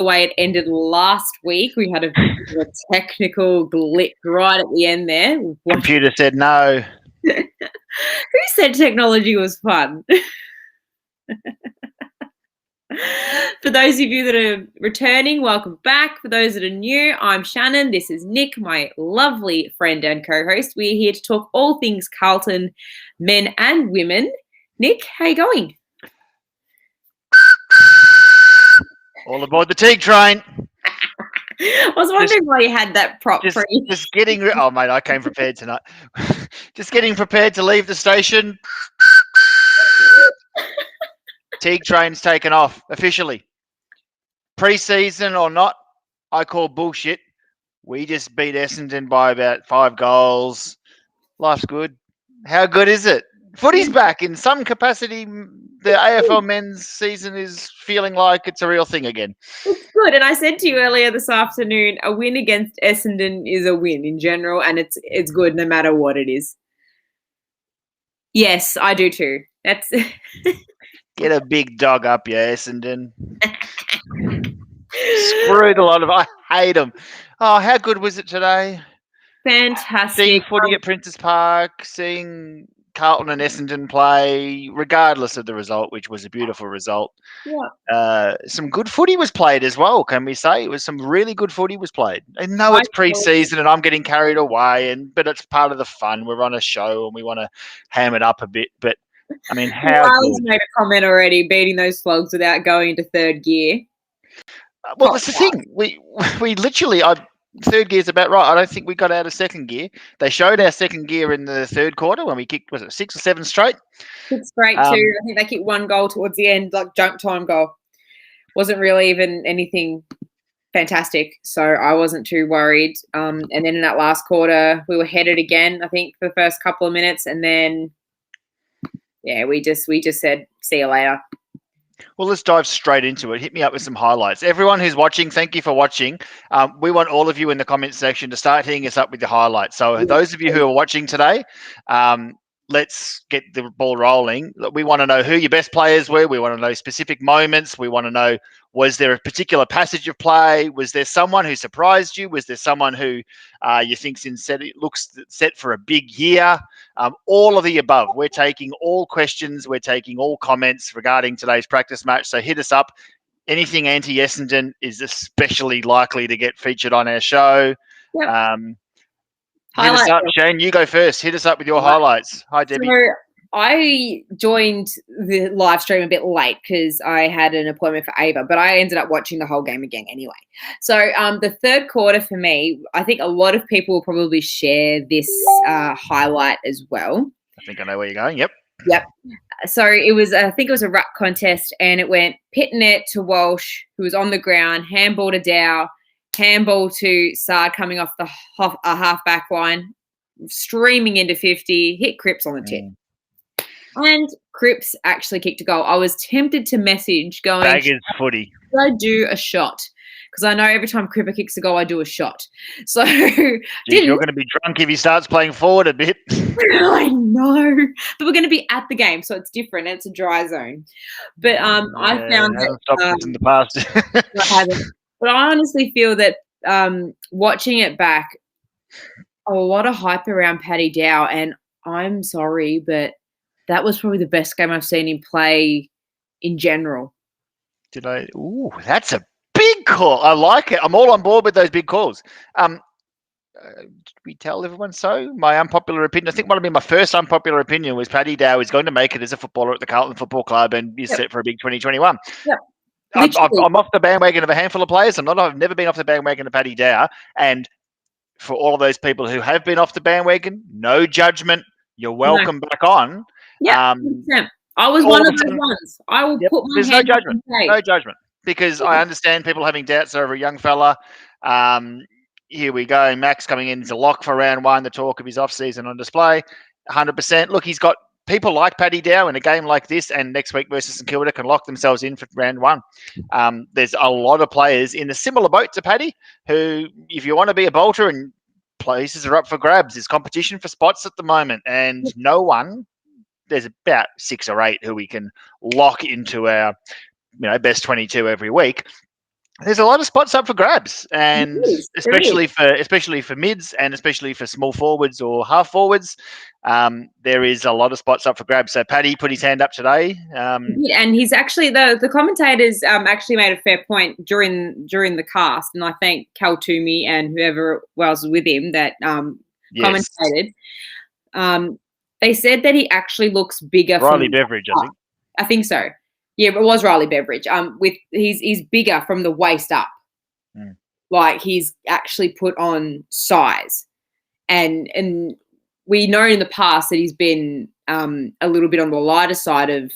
the way it ended last week. We had a technical glitch right at the end there. Computer said no. Who said technology was fun? For those of you that are returning, welcome back. For those that are new, I'm Shannon. This is Nick, my lovely friend and co-host. We're here to talk all things Carlton, men and women. Nick, how you going? All aboard the Teague train. I was wondering why you had that prop. Just getting. Oh, mate, I came prepared tonight. Just getting prepared to leave the station. Teague train's taken off officially. Pre-season or not, I call bullshit. We just beat Essendon by about 5 goals. Life's good. How good is it? Footy's back in some capacity. The AFL men's season is feeling like it's a real thing again. It's good. And I said to you earlier this afternoon, a win against Essendon is a win in general, and it's good no matter what it is. Yes, I do too. That's Get a big dog up, yeah, Essendon. Screwed a lot of. I hate them. Oh, how good was it today? Fantastic. Seeing footy at Princes Park, seeing Carlton and Essendon play, regardless of the result, which was a beautiful result. Yeah. Some good footy was played as well, can we say? It was some really good footy was played. I know it's pre-season and I'm getting carried away, but it's part of the fun. We're on a show and we want to ham it up a bit. But, I mean, how Riley's made a comment already, beating those slugs without going into third gear. Well, that's the thing. We literally... Third gear's about right. I don't think we got out of second gear. They showed our second gear in the third quarter when we kicked, was it 6 or 7 straight? 6 straight too. I think they kicked 1 goal towards the end, like junk time goal. Wasn't really even anything fantastic, so I wasn't too worried. And then in that last quarter, we were headed again, I think, for the first couple of minutes. And then, yeah, we just said, see you later. Well, let's dive straight into it. Hit me up with some highlights. Everyone who's watching, thank you for watching. We want all of you in the comments section to start hitting us up with the highlights. So those of you who are watching today, let's get the ball rolling. We want to know who your best players were. We want to know specific moments. We want to know, was there a particular passage of play? Was there someone who surprised you? Was there someone who you think's looks set for a big year? All of the above. We're taking all questions. We're taking all comments regarding today's practice match. So hit us up. Anything anti-Essendon is especially likely to get featured on our show. Yep. Hit us up, Shane. You go first. Hit us up with your highlights. Hi, Debbie. So I joined the live stream a bit late because I had an appointment for Ava, but I ended up watching the whole game again anyway. So the third quarter for me, I think a lot of people will probably share this highlight as well. I think I know where you're going. Yep. Yep. So it was, I think it was a ruck contest, and it went Pitnet to Walsh, who was on the ground, handball to Dow, handball to Sard coming off the half-back line, streaming into 50, hit Cripps on the tip. And Cripps actually kicked a goal. I was tempted to message going, Baggers footy. Should I do a shot? Because I know every time Cripper kicks a goal, I do a shot. So you're going to be drunk if he starts playing forward a bit. I know. But we're going to be at the game, so it's different. It's a dry zone. But I found that... stopped this in the past. I haven't. But I honestly feel that watching it back, a lot of hype around Paddy Dow, and I'm sorry, but that was probably the best game I've seen him play in general. Ooh, that's a big call. I like it. I'm all on board with those big calls. Did we tell everyone so? My unpopular opinion, I think might have been my first unpopular opinion, was Paddy Dow is going to make it as a footballer at the Carlton Football Club and is set for a big 2021. Yep. I'm off the bandwagon of a handful of players. I've never been off the bandwagon of Paddy Dow. And for all of those people who have been off the bandwagon, no judgment. You're welcome back on. Yeah, I was one of those ones. I will put my hand no judgment. No judgment. Because I understand people having doubts over a young fella. Here we go. Max coming in as a lock for round 1, the talk of his off-season on display. 100%. Look, he's got people like Paddy Dow in a game like this, and next week versus St Kilda can lock themselves in for round 1. There's a lot of players in a similar boat to Paddy who, if you want to be a bolter, and places are up for grabs, there's competition for spots at the moment, and there's about 6 or 8 who we can lock into our best 22 every week. there's a lot of spots up for grabs, and There is. especially for mids and especially for small forwards or half forwards, there is a lot of spots up for grabs. So Paddy put his hand up today. And he's actually the commentators actually made a fair point during the cast, and I thank Cal Toomey and whoever else was with him that commentated. They said that he actually looks bigger. Riley Beveridge, I think. I think so. Yeah, it was Riley Beveridge. With he's bigger from the waist up. Like he's actually put on size, and we know in the past that he's been a little bit on the lighter side of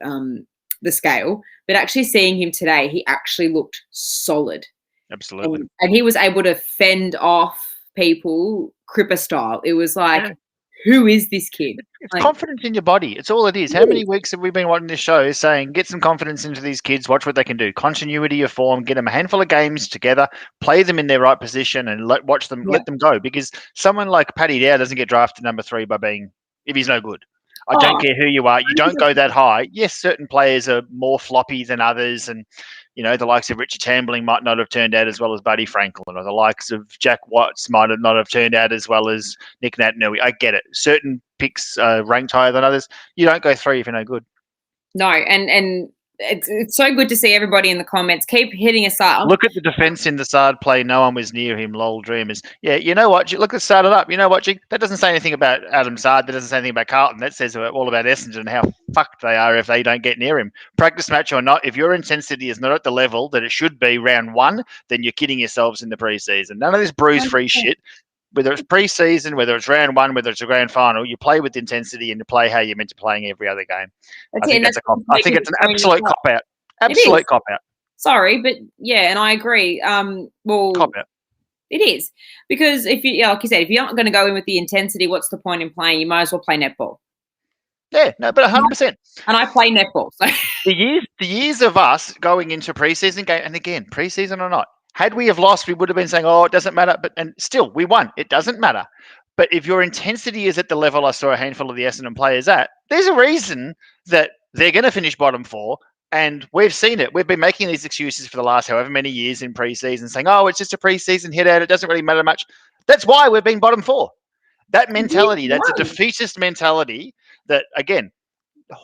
the scale. But actually seeing him today, he actually looked solid. Absolutely. And he was able to fend off people Cripper style. It was like, who is this kid? It's confidence in your body. It's all it is. How many weeks have we been watching this show saying, get some confidence into these kids, watch what they can do. Continuity of form, get them a handful of games together, play them in their right position and let them go. Because someone like Paddy Dow doesn't get drafted number 3 if he's no good. I don't care who you are. You don't go that high. Yes, certain players are more floppy than others, and the likes of Richard Tambling might not have turned out as well as Buddy Franklin, or the likes of Jack Watts might not have turned out as well as Nick Naitanui. I get it. Certain picks are ranked higher than others. You don't go 3 if you're no good. No, and it's so good to see everybody in the comments keep hitting us up. Look at the defence in the Sard play. No one was near him. Lol dreamers. Yeah, you know what? Look at Sard it up. You know what? That doesn't say anything about Adam Sard. That doesn't say anything about Carlton. That says all about Essendon and how fucked they are if they don't get near him. Practice match or not, if your intensity is not at the level that it should be round 1, then you're kidding yourselves in the preseason. None of this bruise-free shit. Whether it's pre-season, whether it's round 1, whether it's a grand final, you play with intensity and you play how you're meant to play in every other game. I think it's an absolute cop-out. Absolute cop-out. Sorry, but yeah, and I agree. Cop-out. It is. Because like you said, if you're not going to go in with the intensity, what's the point in playing? You might as well play netball. Yeah, no, but 100%. And I play netball. So the years of us going into pre-season game, and again, pre-season or not, had we have lost, we would have been saying, oh, it doesn't matter. And still, we won. It doesn't matter. But if your intensity is at the level I saw a handful of the Essendon players at, there's a reason that they're going to finish bottom 4. And we've seen it. We've been making these excuses for the last however many years in pre-season, saying, oh, it's just a pre-season hit out. It doesn't really matter much. That's why we've been bottom 4. That mentality, that's a defeatist mentality that, again,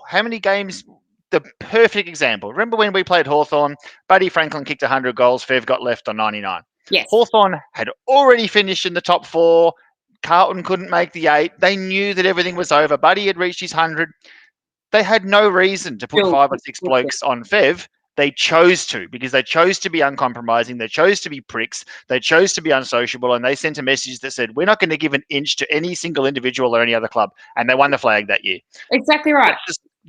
how many games... The perfect example. Remember when we played Hawthorn? Buddy Franklin kicked 100 goals. Fev got left on 99. Yes. Hawthorn had already finished in the top 4. Carlton couldn't make the 8. They knew that everything was over. Buddy had reached his 100. They had no reason to put 5 or 6 blokes on Fev. They chose to, because they chose to be uncompromising. They chose to be pricks. They chose to be unsociable, and they sent a message that said, we're not going to give an inch to any single individual or any other club. And they won the flag that year. Exactly right.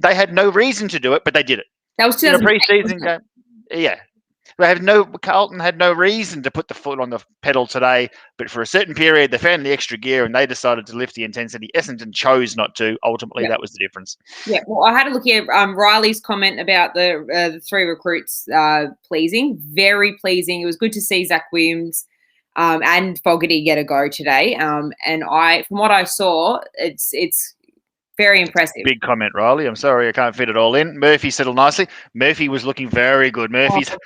They had no reason to do it, but they did it. That was in a pre-season game. Yeah. Carlton had no reason to put the foot on the pedal today, but for a certain period, they found the extra gear and they decided to lift the intensity. Essendon chose not to. Ultimately, that was the difference. Yeah. Well, I had a look at Riley's comment about the 3 recruits pleasing. Very pleasing. It was good to see Zach Williams and Fogarty get a go today. And from what I saw, it's very impressive. Big comment, Riley. I'm sorry I can't fit it all in. Murphy settled nicely. Murphy was looking very good. Murphy's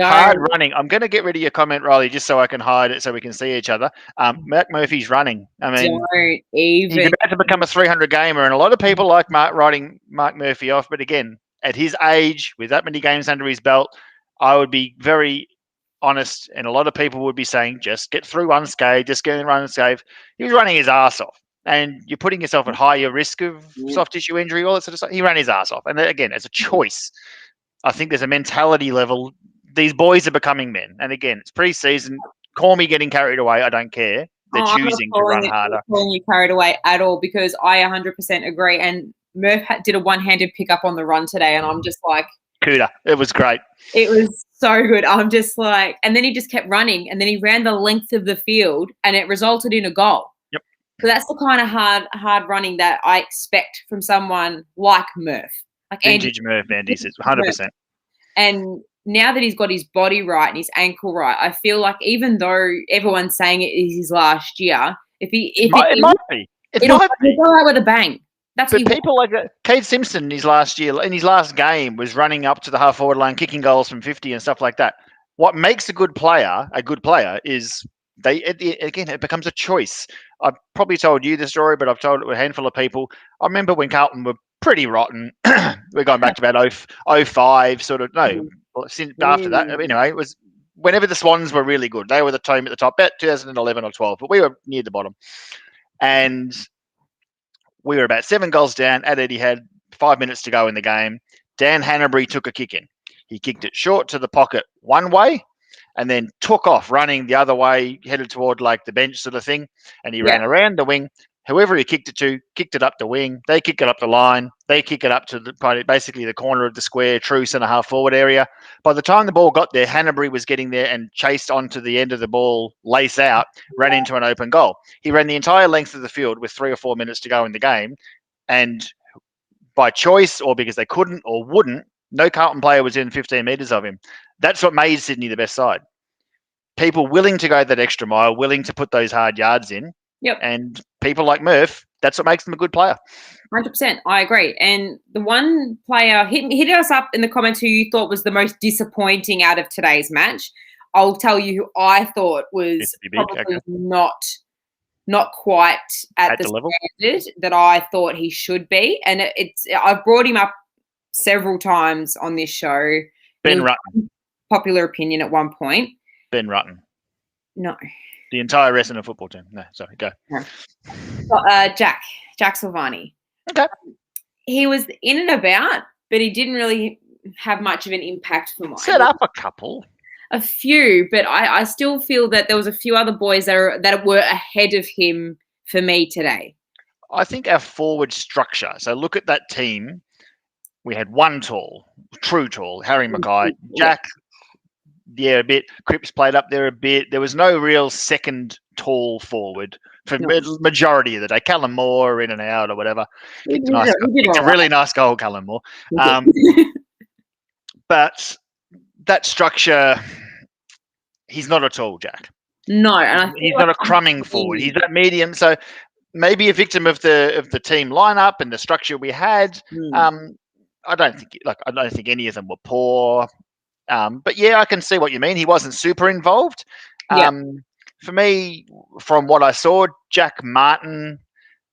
hard running. I'm going to get rid of your comment, Riley, just so I can hide it so we can see each other. Mark Murphy's running. I mean, he's about to become a 300 gamer, and a lot of people like writing Mark Murphy off. But again, at his age, with that many games under his belt, I would be very honest, and a lot of people would be saying, just get through unscathed, just get in run unscathed. He was running his ass off. And you're putting yourself at higher risk of soft tissue injury, all that sort of stuff. He ran his ass off. And again, as a choice, I think there's a mentality level. These boys are becoming men. And again, it's pre-season. Call me getting carried away. I don't care. They're choosing to run harder. I'm not calling you carried away at all, because I 100% agree. And Murph did a one-handed pickup on the run today. And I'm just like... Cuda. It was great. It was so good. I'm just like... And then he just kept running. And then he ran the length of the field. And it resulted in a goal. So that's the kind of hard running that I expect from someone like Murph. Like Vintage Murph, Andy says, 100%. And now that he's got his body right and his ankle right, I feel like even though everyone's saying it is his last year, it might be. It'll go out with a bang. But people like Cade Simpson in his last game was running up to the half forward line, kicking goals from 50 and stuff like that. what makes a good player is it becomes a choice. I've probably told you the story, but I've told it to a handful of people. I remember when Carlton were pretty rotten. We're going back to about 05, sort of. No, since after that. Anyway, it was whenever the Swans were really good. They were the team at the top, about 2011 or 12, but we were near the bottom. And we were about 7 goals down. Eddie had 5 minutes to go in the game. Dan Hanbury took a kick in. He kicked it short to the pocket one way and then took off running the other way, headed toward like the bench sort of thing. And he ran around the wing. Whoever he kicked it to, kicked it up the wing. They kick it up the line. They kick it up to basically the corner of the square, true centre half forward area. By the time the ball got there, Hanbury was getting there and chased onto the end of the ball, lace out, ran into an open goal. He ran the entire length of the field with 3 or 4 minutes to go in the game. And by choice or because they couldn't or wouldn't, no Carlton player was in 15 metres of him. That's what made Sydney the best side. People willing to go that extra mile, willing to put those hard yards in. Yep. And people like MURPH, that's what makes them a good player. 100%. I agree. And the one player, hit us up in the comments who you thought was the most disappointing out of today's match. I'll tell you who I thought was probably not quite at the level standard that I thought he should be. And I've brought him up several times on this show. Ben Rutten. Popular opinion at one point. Ben Rutten. No. The entire Essendon football team. No, sorry, go. No. Jack Silvagni. Okay. He was in and about, but he didn't really have much of an impact for mine. Set up a couple. A few, but I still feel that there was a few other boys that were ahead of him for me today. I think our forward structure. So look at that team. We had one true tall, Harry Mackay. Jack, a bit. Cripps played up there a bit. There was no real second tall forward for majority of the day. Callum Moore in and out or whatever. It's a really nice goal, Callum Moore. But that structure, he's not at all, Jack. No, and he's not a crumbing forward. He's that medium. So maybe a victim of the team lineup and the structure we had. I don't think any of them were poor. But yeah, I can see what you mean. He wasn't super involved. For me, from what I saw, Jack Martin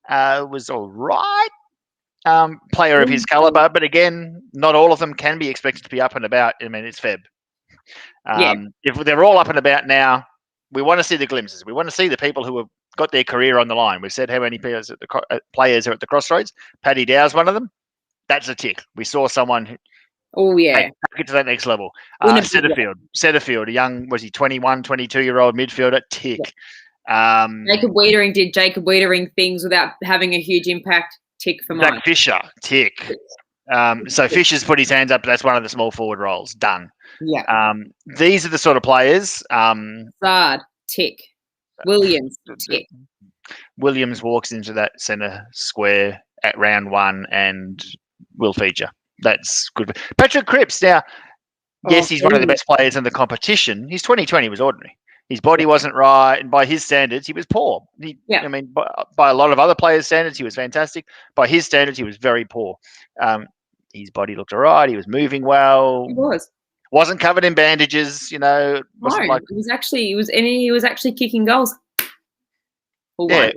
was all right. Player of his caliber, but again, not all of them can be expected to be up and about. I mean, it's Feb. If they're all up and about now, we want to see the glimpses. We want to see the people who have got their career on the line. We said how many players are at the crossroads. Paddy Dow's one of them. That's a tick. We saw someone who take it to that next level. Setterfield, a young, was he 21, 22-year-old midfielder? Tick. Jacob Wiedering did Jacob Wiedering things without having a huge impact. Tick for mine. Zach Fisher, tick. So Fisher's put his hands up. That's one of the small forward roles. Done. Yeah. These are the sort of players. Zard, tick. Williams, tick. Williams walks into that centre square at round 1 and will feature. That's good. Patrick Cripps. Now, yes, he's one of the best players in the competition. His 2020 was ordinary. His body wasn't right, and by his standards, he was poor. I mean, by a lot of other players' standards, he was fantastic. By his standards, he was very poor. His body looked all right. He was moving well. He wasn't covered in bandages. He was actually kicking goals. I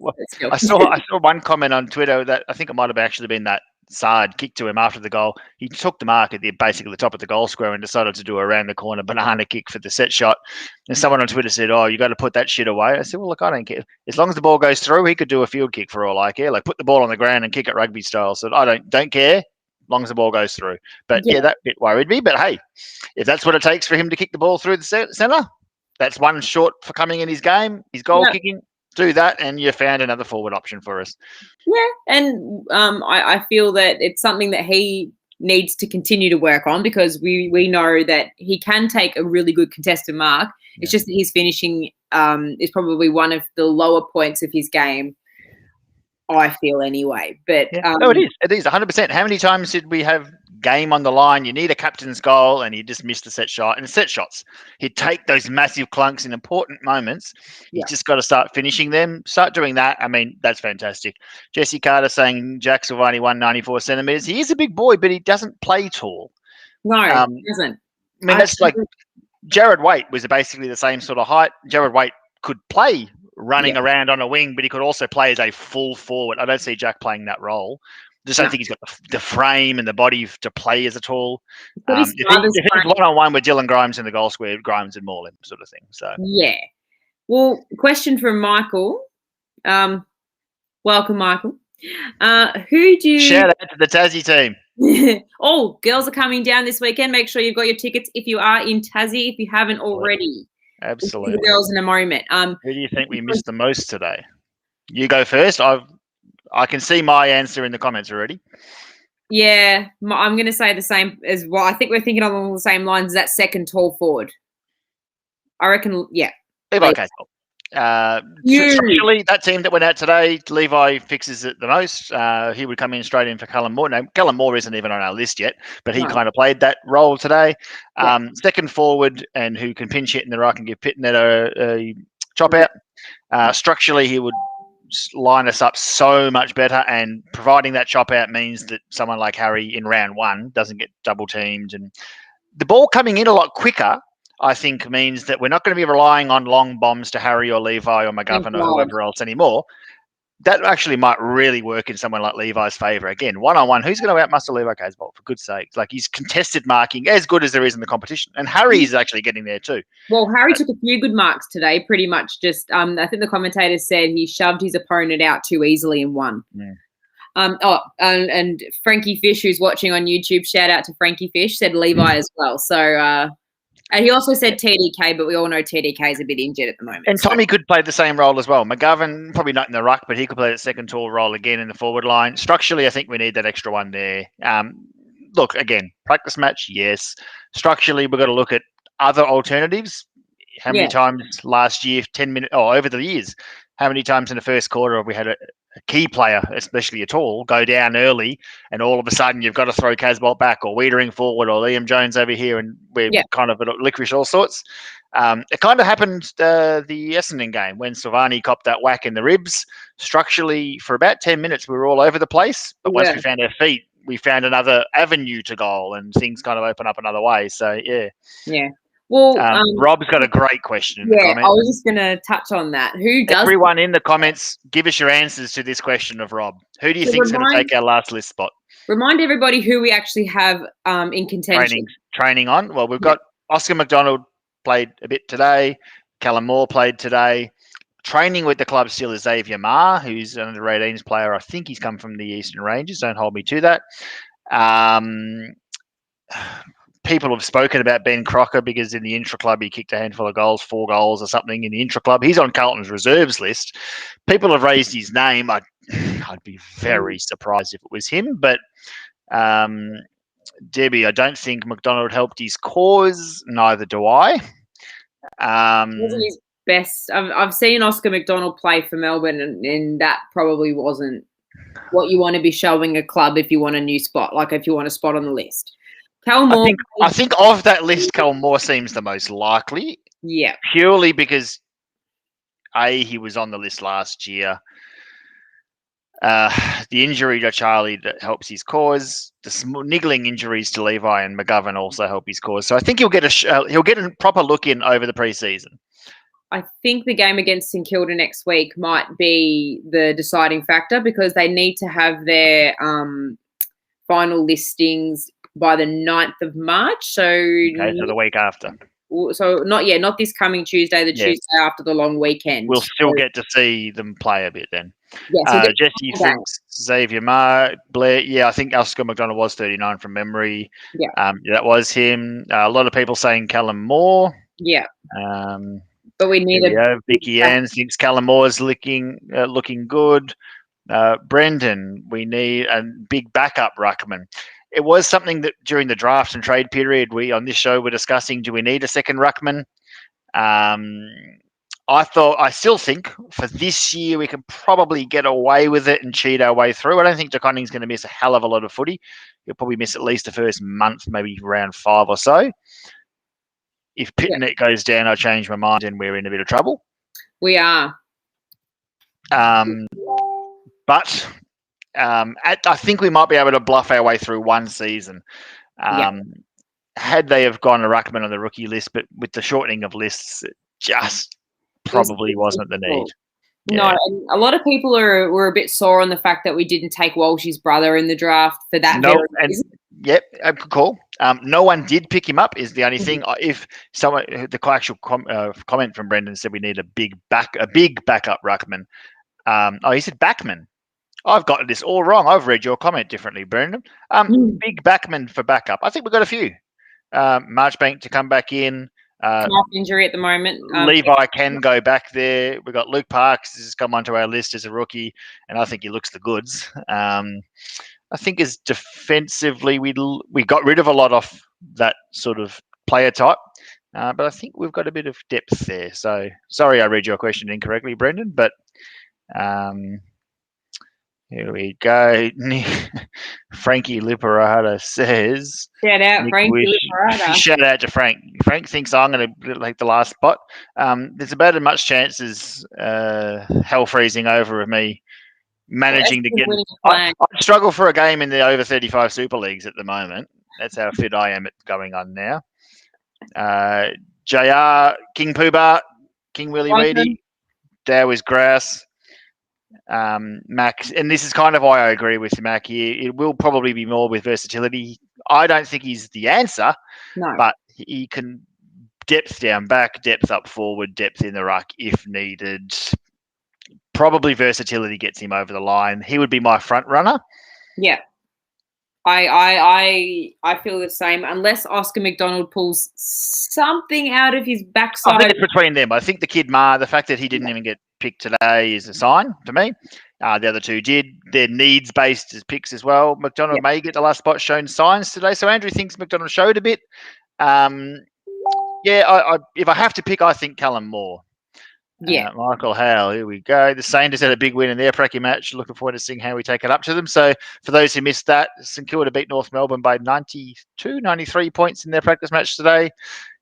saw one comment on Twitter that I think it might have actually been that Sard kicked to him after the goal. He took the mark at basically the top of the goal square and decided to do a around the corner banana kick for the set shot. And someone on Twitter said, "Oh, you got to put that shit away." I said, "Well, look, I don't care. As long as the ball goes through, he could do a field kick for all I care. Like put the ball on the ground and kick it rugby style." So I don't care as long as the ball goes through. But that bit worried me. But hey, if that's what it takes for him to kick the ball through the centre, that's one short for coming in his game. His goal kicking. Do that, and you found another forward option for us. Yeah, and I feel that it's something that he needs to continue to work on because we know that he can take a really good contested mark. Yeah. It's just that his finishing is probably one of the lower points of his game, I feel anyway. But no, it is 100%. How many times did we have game on the line? You need a captain's goal, and he just missed a set shot. And set shots, he'd take those massive clunks in important moments. You just got to start finishing them. Start doing that. I mean, that's fantastic. Jesse Carter saying Jack Silvagni 194 centimeters. He is a big boy, but he doesn't play tall. No, he doesn't. I mean, that's like Jared Waite was basically the same sort of height. Jared Waite could play running around on a wing, but he could also play as a full forward. I don't see Jack playing that role. Just don't think he's got the frame and the body to play as a tall. If he's one-on-one with Dylan Grimes in the goal square, Grimes and maul him, sort of thing. So yeah. Well, question from Michael. Welcome, Michael. Who do you shout out to the Tassie team? Oh, girls are coming down this weekend. Make sure you've got your tickets if you are in Tassie, if you haven't already. Absolutely. The girls in a moment. Who do you think we missed the most today? You go first. I can see my answer in the comments already. Yeah, I'm going to say the same as well. I think we're thinking along the same lines as that second tall forward. I reckon, yeah. Levi Casebolt. Structurally, that team that went out today, Levi fixes it the most. He would come in straight in for Callum Moore. Now, Callum Moore isn't even on our list yet, but he kind of played that role today. Second forward, and who can pinch hit in the right and give Pitnet a chop out. Structurally, he would line us up so much better, and providing that chop out means that someone like Harry in round one doesn't get double teamed, and the ball coming in a lot quicker, I think, means that we're not going to be relying on long bombs to Harry or Levi or McGovern or whoever else anymore. That actually might really work in someone like Levi's favour. Again, one-on-one, who's going to outmuscle Levi Casebolt, for good's sake? Like, he's contested marking as good as there is in the competition. And Harry's actually getting there too. Well, Harry took a few good marks today, pretty much just, I think the commentator said he shoved his opponent out too easily and won. Yeah. And Frankie Fish, who's watching on YouTube, shout out to Frankie Fish, said Levi as well. So, and he also said TDK, but we all know TDK is a bit injured at the moment. And Tommy could play the same role as well. McGovern, probably not in the ruck, but he could play that second tall role again in the forward line. Structurally, I think we need that extra one there. Look, again, practice match, yes. Structurally, we've got to look at other alternatives. How many times last year, 10 minutes, over the years, how many times in the first quarter have we had a key player, especially a tall, go down early, and all of a sudden you've got to throw Casbolt back or Wiedering forward or Liam Jones over here, and we're kind of licorice all sorts. It kind of happened the Essendon game when Silvagni copped that whack in the ribs. Structurally, for about 10 minutes, we were all over the place, but once we found our feet, we found another avenue to goal, and things kind of open up another way. So, yeah. Well, Rob's got a great question in the comments. I was just going to touch on that. Who does? Everyone in the comments, give us your answers to this question of Rob. Who do you think is going to take our last list spot? Remind everybody who we actually have in contention. Training on. Well, we've got Oscar McDonald played a bit today. Callum Moore played today. Training with the club still is Xavier Marr, who's an under-18s player. I think he's come from the Eastern Rangers. Don't hold me to that. People have spoken about Ben Crocker because in the intra-club he kicked a handful of goals, 4 goals or something in the intra-club. He's on Carlton's reserves list. People have raised his name. I'd be very surprised if it was him. But, Debbie, I don't think McDonald helped his cause. Neither do I. Wasn't his best. I've seen Oscar McDonald play for Melbourne, and that probably wasn't what you want to be showing a club if you want a new spot, like if you want a spot on the list. Callum Moore, I think of that list, Callum Moore seems the most likely. Yeah. Purely because, he was on the list last year. The injury to Charlie that helps his cause. The niggling injuries to Levi and McGovern also help his cause. So I think he'll get a proper look in over the preseason. I think the game against St Kilda next week might be the deciding factor because they need to have their final listings by the 9th of March. So the week after. So not this coming Tuesday, the Tuesday after the long weekend. We'll still get to see them play a bit then. Yeah, so Jesse thinks Xavier Marr, Blair. Yeah, I think Oscar McDonald was 39 from memory. Yeah. That was him. A lot of people saying Callum Moore. Yeah. But we need Vicky Ann thinks Callum Moore's looking good. Brendan, we need a big backup ruckman. It was something that during the draft and trade period, we on this show were discussing, do we need a second ruckman? I still think for this year we can probably get away with it and cheat our way through. I don't think DeConning's going to miss a hell of a lot of footy. He'll probably miss at least the first month, maybe round 5 or so. If Pitnet goes down, I change my mind and we're in a bit of trouble. We are. But I think we might be able to bluff our way through one season. had they have gone a ruckman on the rookie list, but with the shortening of lists, it just probably wasn't the need. No, Yeah. and a lot of people were a bit sore on the fact that we didn't take Walsh's brother in the draft for that No, very and reason. yep, good call. No one did pick him up. Is the only thing. If someone, the actual comment from Brendan said we need a big backup ruckman. He said backman. I've got this all wrong. I've read your comment differently, Brendan. Big backman for backup. I think we've got a few. Marchbank to come back in. Calf injury at the moment. Levi can go back there. We've got Luke Parks. This has come onto our list as a rookie, and I think he looks the goods. I think as defensively, we got rid of a lot of that sort of player type, but I think we've got a bit of depth there. So sorry I read your question incorrectly, Brendan, but here we go. Frankie Liparata says, Shout out, Frankie Liparata. Shout out to Frank. Frank thinks I'm going to take the last spot. There's about as much chance as hell freezing over of me managing to get. I struggle for a game in the over 35 Super Leagues at the moment. That's how fit I am at going on now. JR, King Poobah, King Willie Reedy, Dow is Grass. Max, and this is kind of why I agree with Mac here. It will probably be more with versatility. I don't think he's the answer, but he can depth down back, depth up forward, depth in the ruck if needed. Probably versatility gets him over the line. He would be my front runner. Yeah. I feel the same. Unless Oscar McDonald pulls something out of his backside. I think it's between them. I think the kid Ma, the fact that he didn't even get picked today is a sign for me. The other two did. They're needs-based as picks as well. McDonald may get the last spot, shown signs today. So Andrew thinks McDonald showed a bit. If I have to pick, I think Callum Moore. Yeah. Michael Howell, here we go. The Saints had a big win in their Pracky match. Looking forward to seeing how we take it up to them. So for those who missed that, St Kilda beat North Melbourne by 93 points in their practice match today.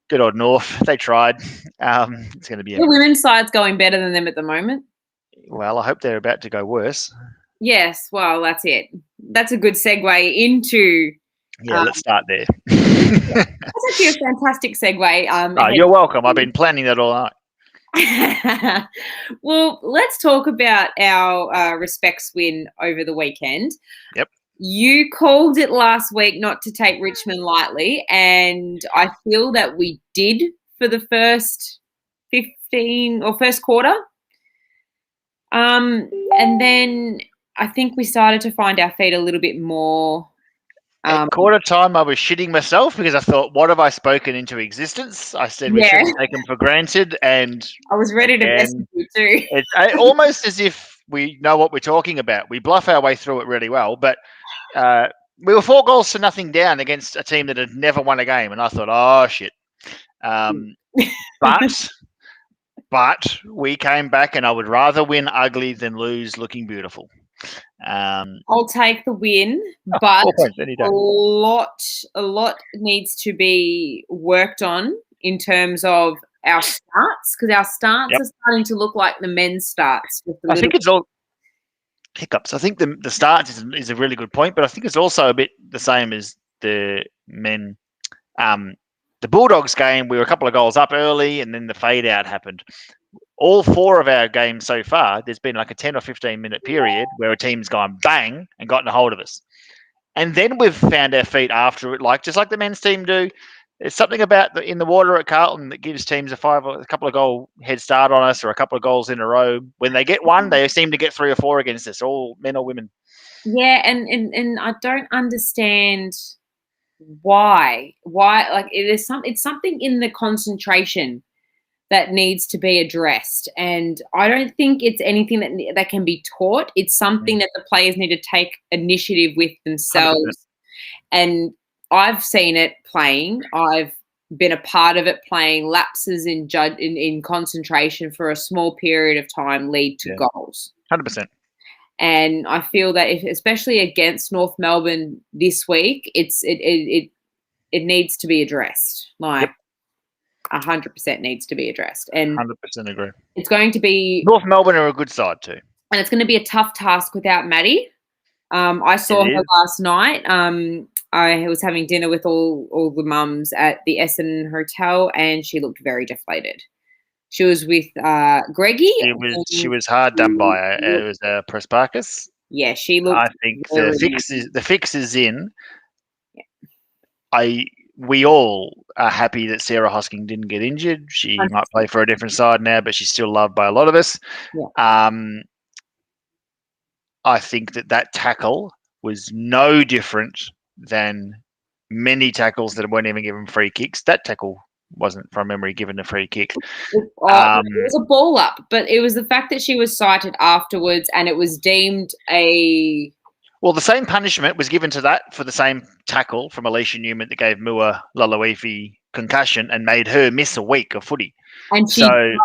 Good old North. They tried. It's going to be the women's side's going better than them at the moment. Well, I hope they're about to go worse. Yes, well, that's it. That's a good segue into... let's start there. That's actually a fantastic segue. You're welcome. I've been planning that all night. Well, let's talk about our respects win over the weekend. Yep. You called it last week not to take Richmond lightly, and I feel that we did for the first 15 or first quarter. And then I think we started to find our feet a little bit more. At quarter time, I was shitting myself because I thought, what have I spoken into existence? I said we shouldn't take them for granted. And I was ready to message you too. It's almost as if we know what we're talking about. We bluff our way through it really well. But we were 4 goals to nothing down against a team that had never won a game. And I thought, oh, shit. But we came back, and I would rather win ugly than lose looking beautiful. I'll take the win, but a lot needs to be worked on in terms of our starts, because our starts are starting to look like the men's starts. I think it's all hiccups. I think the starts is a really good point, but I think it's also a bit the same as the men. The Bulldogs game, we were a couple of goals up early, and then the fade out happened. All 4 of our games so far, there's been like a 10 or 15 minute period where a team's gone bang and gotten a hold of us. And then we've found our feet after it, just like the men's team do. There's something about in the water at Carlton that gives teams a couple of goal head start on us, or a couple of goals in a row. When they get one, they seem to get 3 or 4 against us, all men or women. Yeah, and I don't understand why. Like it's something in the concentration that needs to be addressed. And I don't think it's anything that can be taught. It's something that the players need to take initiative with themselves. 100%. And I've seen it playing. I've been a part of it playing. Lapses in concentration for a small period of time lead to goals. 100%. And I feel that especially against North Melbourne this week, it needs to be addressed. 100% needs to be addressed. And 100% agree. It's going to be... North Melbourne are a good side too. And it's going to be a tough task without Maddie. I saw It her is. last night. I was having dinner with all the mums at the Essen Hotel, and she looked very deflated. She was with Greggy. She was hard done by. It was Prasparkas. Yeah, she looked. I think very the fix is in. We all are happy that Sarah Hosking didn't get injured. She 100%. might play for a different side now, but she's still loved by a lot of us. Yeah. I think that tackle was no different than many tackles that weren't even given free kicks. That tackle wasn't, from memory, given a free kick. It was a ball up, but it was the fact that she was cited afterwards, and it was deemed a. Well, the same punishment was given to that for the same tackle from Alicia Newman that gave Mua Laloifi concussion and made her miss a week of footy. And she so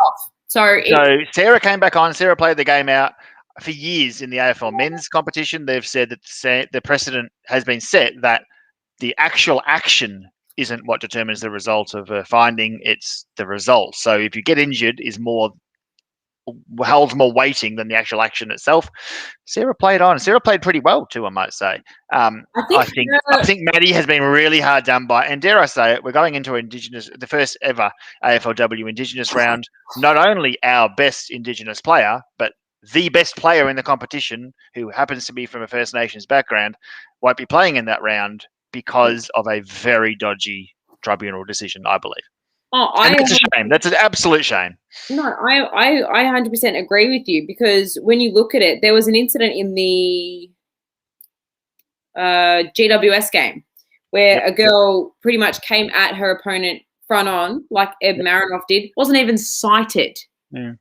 Sarah came back on. Sarah played the game out. For years in the AFL men's competition, they've said that the precedent has been set that the actual action isn't what determines the result of a finding, it's the result. So if you get injured holds more weighting than the actual action itself. Sarah played on. Sarah played pretty well too, I might say. I think Maddie has been really hard done by, and dare I say it, we're going into the first ever AFLW Indigenous round. Not only our best Indigenous player, but the best player in the competition, who happens to be from a First Nations background, won't be playing in that round because of a very dodgy tribunal decision, I believe. That's a shame. That's an absolute shame. No, I 100% agree with you, because when you look at it, there was an incident in the GWS game where a girl pretty much came at her opponent front on, like Ed Marinoff did, wasn't even cited. Yeah.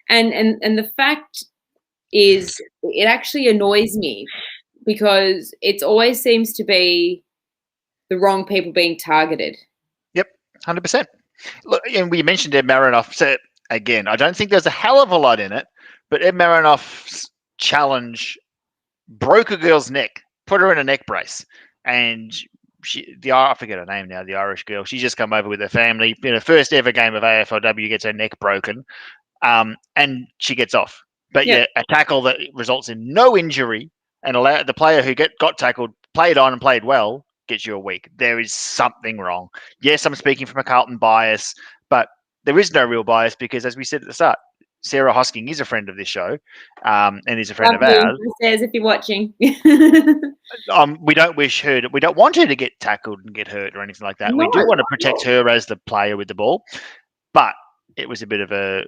And the fact is, it actually annoys me, because it always seems to be the wrong people being targeted. Yep, 100%. Look, and we mentioned Ed Marinoff. So again, I don't think there's a hell of a lot in it, but Ed Marinoff's challenge broke a girl's neck, put her in a neck brace, and I forget her name now, the Irish girl. She's just come over with her family in her first ever game of AFLW, gets her neck broken, and she gets off. But a tackle that results in no injury and allow the player who got tackled, played on and played well, gets you a week. There is something wrong. Yes, I'm speaking from a Carlton bias, but there is no real bias, because, as we said at the start, Sarah Hosking is a friend of this show, and is a friend of ours. Says, if you're watching, we don't want her to get tackled and get hurt or anything like that. No, we do want to protect her as the player with the ball, but it was a bit of a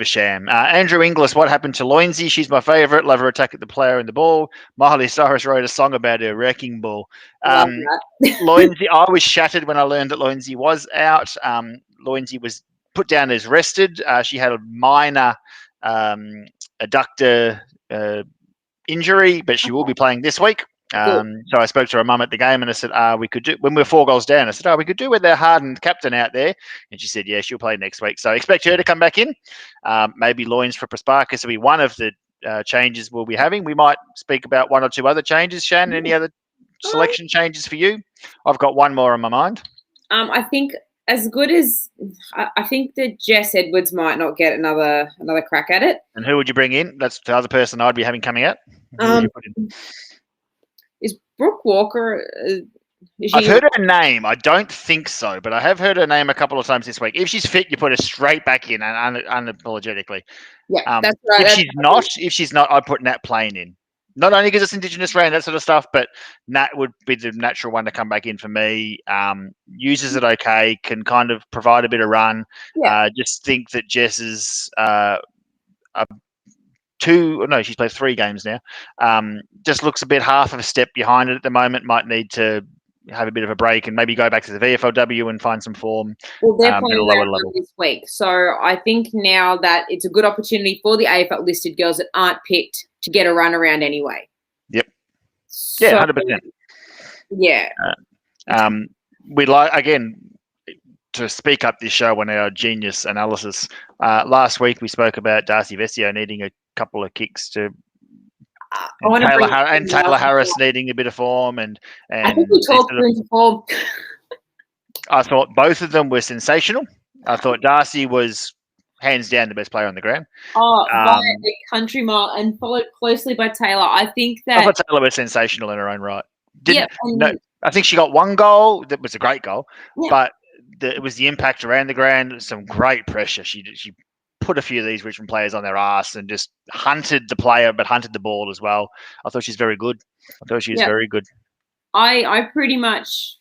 sham. Andrew Inglis, what happened to Loinsy? She's my favourite. Love her attack at the player and the ball. Miley Cyrus wrote a song about her wrecking ball. Loinsy, I was shattered when I learned that Loinsy was out. Loinsy was put down as rested. She had a minor adductor injury, but she will be playing this week. So I spoke to her mum at the game, and I said, we could do, when we were 4 goals down, I said, we could do with their hardened captain out there. And she said, yeah, she'll play next week. So expect her to come back in. Maybe Loins for Prasparkas will be one of the changes we'll be having. We might speak about 1 or 2 other changes. Shannon, any other selection changes for you? I've got one more on my mind. I think I think that Jess Edwards might not get another crack at it. And who would you bring in? That's the other person I'd be having coming out. Is Brooke Walker? I've heard her name. I don't think so, but I have heard her name a couple of times this week. If she's fit, you put her straight back in and unapologetically. Yeah, that's right. If she's not, I'd put Nat Plain in. Not only because it's Indigenous round, that sort of stuff, but Nat would be the natural one to come back in for me. Uses it okay, can kind of provide a bit of run. Yeah. Just think that Jess is she's played 3 games now. Just looks a bit half of a step behind it at the moment. Might need to have a bit of a break and maybe go back to the VFLW and find some form. Well, they're playing at a lower level this week, so I think now that it's a good opportunity for the AFL listed girls that aren't picked to get a run around anyway. Yep. Yeah, 100%. Yeah. We'd like, again, to speak up this show on our genius analysis. Last week we spoke about Darcy Vesio needing a couple of kicks to Taylor Harris needing a bit of form, and I think we talked into form. I thought both of them were sensational. I thought Darcy was hands down the best player on the ground. Oh, by a country mile, and followed closely by Taylor. I think I that. thought Taylor was sensational in her own right. Yeah. I think she got one goal. That was a great goal, Yeah. but it was the impact around the ground. Some great pressure. She put a few of these Richmond players on their ass and just hunted the player, but hunted the ball as well. I thought she's very good. I thought she was very good. I pretty much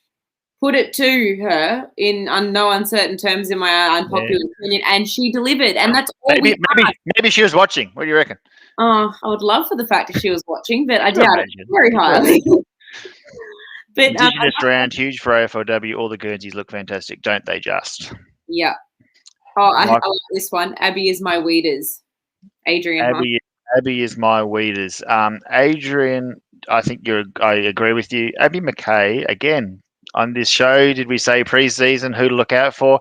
put it to her in no uncertain terms in my unpopular opinion, and she delivered. And that's all maybe she was watching. What do you reckon? I would love for the fact that she was watching, but I doubt it very highly. But Indigenous round, huge for AFLW. All the Guernseys look fantastic, don't they just? Yeah. Oh, I like this one. Abby is my weeders. Adrian. Abby is my weeders. Adrian, I think I agree with you. Abby McKay, again, on this show, did we say pre-season who to look out for?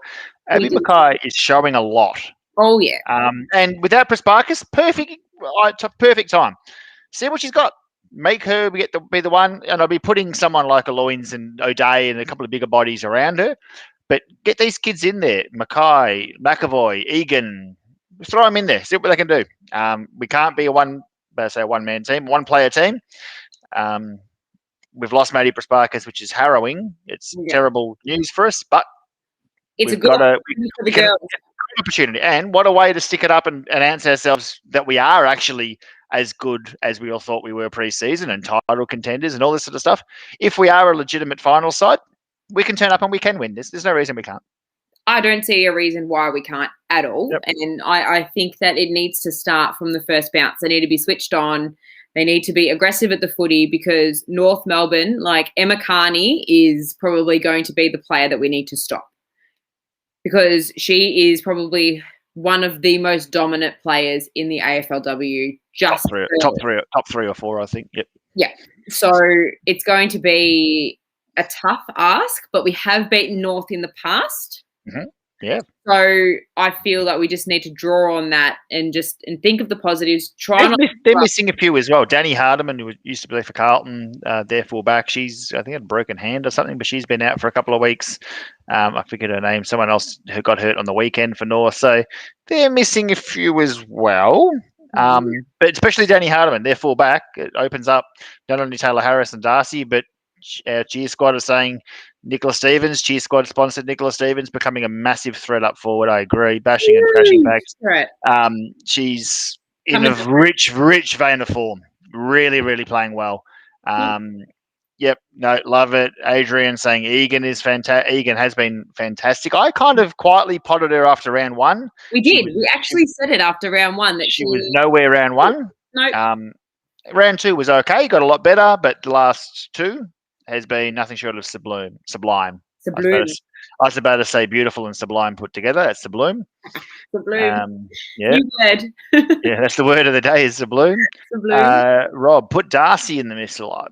Abby McKay is showing a lot. Oh, yeah. And without Prasparkas, perfect time. See what she's got. Make her be the one, and I'll be putting someone like Aloynes and O'Day and a couple of bigger bodies around her. But get these kids in there. Mackay, McAvoy, Egan. Throw them in there. See what they can do. We can't be a one-man team, one-player team. We've lost Maddie Prasparkas, which is harrowing. It's terrible news for us, but it's a good opportunity. And what a way to stick it up and answer ourselves that we are actually as good as we all thought we were pre-season and title contenders and all this sort of stuff. If we are a legitimate final side, we can turn up and we can win this. There's no reason we can't. I don't see a reason why we can't at all. Yep. And I think that it needs to start from the first bounce. They need to be switched on. They need to be aggressive at the footy because North Melbourne, like Emma Carney, is probably going to be the player that we need to stop because she is probably one of the most dominant players in the AFLW. Just top three or four, I think. Yep. Yeah. So it's going to be a tough ask, but we have beaten North in the past. Mm-hmm. Yeah. So I feel that we just need to draw on that and think of the positives. They're missing a few as well. Danny Hardiman, who used to play for Carlton, their fullback, she's I think had a broken hand or something, but she's been out for a couple of weeks. I forget her name. Someone else who got hurt on the weekend for North. So they're missing a few as well. But especially Danny Hardiman, their fullback, it opens up not only Taylor Harris and Darcy, but our cheer squad is saying Nicola Stevens, cheer squad sponsored Nicola Stevens, becoming a massive threat up forward. I agree. Bashing and crashing bags. She's in a rich vein of form. Really, really playing well. Yep. No, love it. Adrian saying Egan is fantastic. Egan has been fantastic. I kind of quietly potted her after round one. We did. We actually said it after round one that she was nowhere round one. No. Round two was okay. Got a lot better, but the last two has been nothing short of sublime. I was about to say beautiful and sublime put together. That's sublime. Sublime. Yeah. New word. Yeah, that's the word of the day is sublime. Rob, put Darcy in the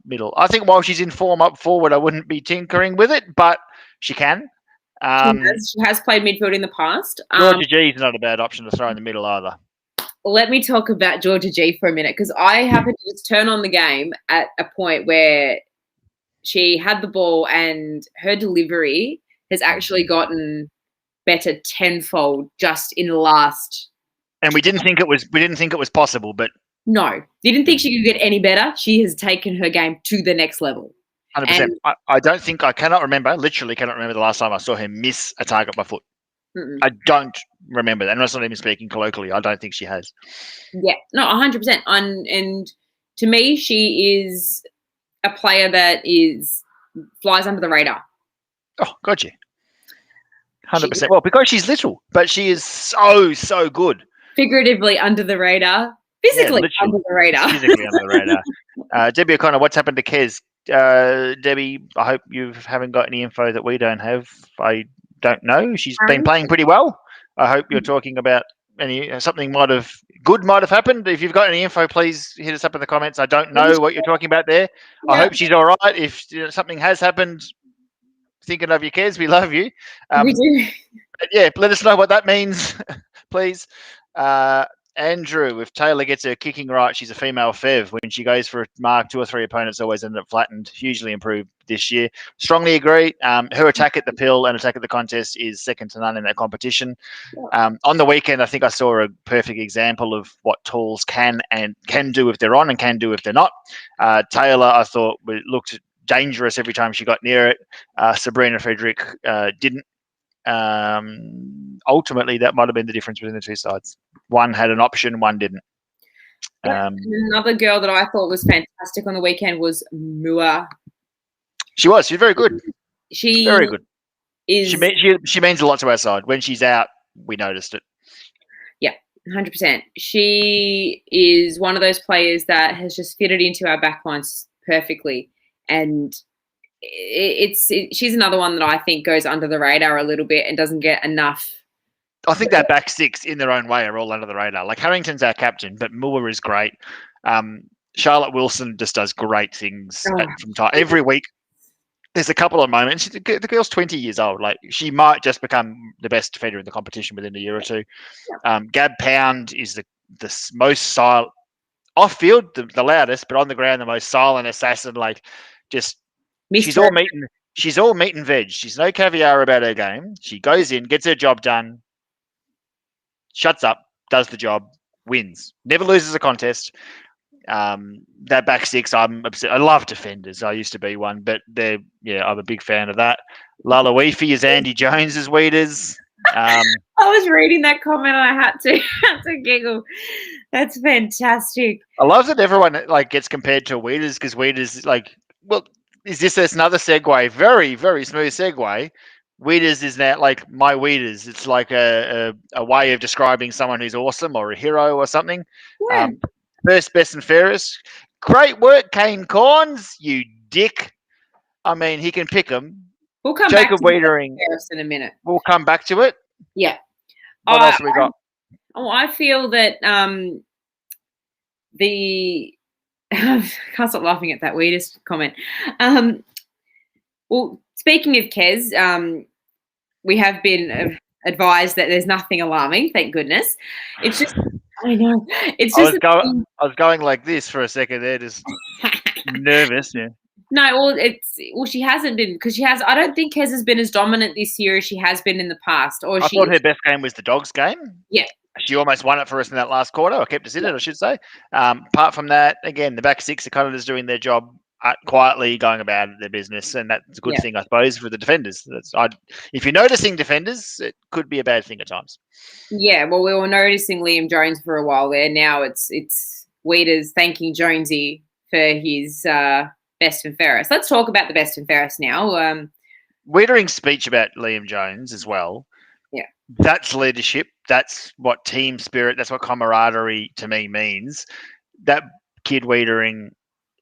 middle. I think while she's in form up forward, I wouldn't be tinkering with it, but she can. She has played midfield in the past. Georgia G is not a bad option to throw in the middle either. Let me talk about Georgia G for a minute because I happened to just turn on the game at a point where she had the ball and her delivery has actually gotten better tenfold just in the last. And we didn't think it was possible, but no, didn't think she could get any better. She has taken her game to the next level. 100%. I cannot remember the last time I saw her miss a target by foot. Mm-mm. I don't remember that. And that's not even speaking colloquially. I don't think she has. Yeah, no, 100%. And to me, she is a player that flies under the radar. Oh, gotcha. 100%. Well, because she's little, but she is so good. Figuratively under the radar. Physically under the radar. Physically under the radar. Debbie O'Connor, what's happened to Kez? Debbie, I hope you haven't got any info that we don't have. I don't know. She's been playing pretty well. I hope you're talking about something might have happened. If you've got any info, please hit us up in the comments. I don't know what you're talking about there. Yeah. I hope she's all right. If something has happened, thinking of you, Kez, we love you. We do. Yeah, let us know what that means, please. Andrew, if Taylor gets her kicking right, she's a female Fev. When she goes for a mark, 2 or 3 opponents always end up flattened. Hugely improved this year. Strongly agree. Her attack at the pill and attack at the contest is second to none in that competition. On the weekend, I think I saw a perfect example of what tools can do if they're on and can do if they're not. Taylor, I thought, looked dangerous every time she got near it. Sabrina Frederick didn't. Ultimately, that might have been the difference between the two sides. One had an option, one didn't. Another girl that I thought was fantastic on the weekend was Mua. She's very good. She very good. She means a lot to our side. When she's out, we noticed it. Yeah, 100%. She is one of those players that has just fitted into our backlines perfectly, and she's another one that I think goes under the radar a little bit and doesn't get enough. I think that back six in their own way are all under the radar. Like Harrington's our captain, but Moore is great. Charlotte Wilson just does great things from time every week. There's a couple of moments. The girl's 20 years old. Like she might just become the best defender in the competition within a year or two. Gab Pound is the most silent off field, the loudest, but on the ground the most silent assassin. Like just. She's all meat and veg. She's no caviar about her game. She goes in, gets her job done, shuts up, does the job, wins. Never loses a contest. That back six, I'm upset. I love defenders. I used to be one, but I'm a big fan of that. Lala Weefy is Andy Jones's Weeders. I was reading that comment and I had to giggle. That's fantastic. I love that everyone gets compared to Weeders because Weeders is this another segue? Very, very smooth segue. Weeders is now like my Weeders. It's like a way of describing someone who's awesome or a hero or something. Yeah. First, best, and fairest. Great work, Kane Corns, you dick. I mean, he can pick them. We'll come Jacob back to Wiedering in a minute. We'll come back to it. Yeah. What else have we got? I feel that I can't stop laughing at that weirdest comment. Well, speaking of Kez, we have been advised that there's nothing alarming. Thank goodness. It's just, I know. It's just. I was going like this for a second there, just nervous. Yeah. No, she hasn't been because I don't think Kez has been as dominant this year as she has been in the past. I thought her best game was the Dogs game. Yeah. She almost won it for us in that last quarter. I kept us in it, I should say. Apart from that, again, the back six are kind of just doing their job quietly, going about their business, and that's a good thing, I suppose, for the defenders. If you're noticing defenders, it could be a bad thing at times. Yeah, well, we were noticing Liam Jones for a while there. Now it's Weeders thanking Jonesy for his best and fairest. Let's talk about the best and fairest now. Weedering's speech about Liam Jones as well. Yeah. That's leadership. That's what team spirit, that's what camaraderie to me means. That kid Weedering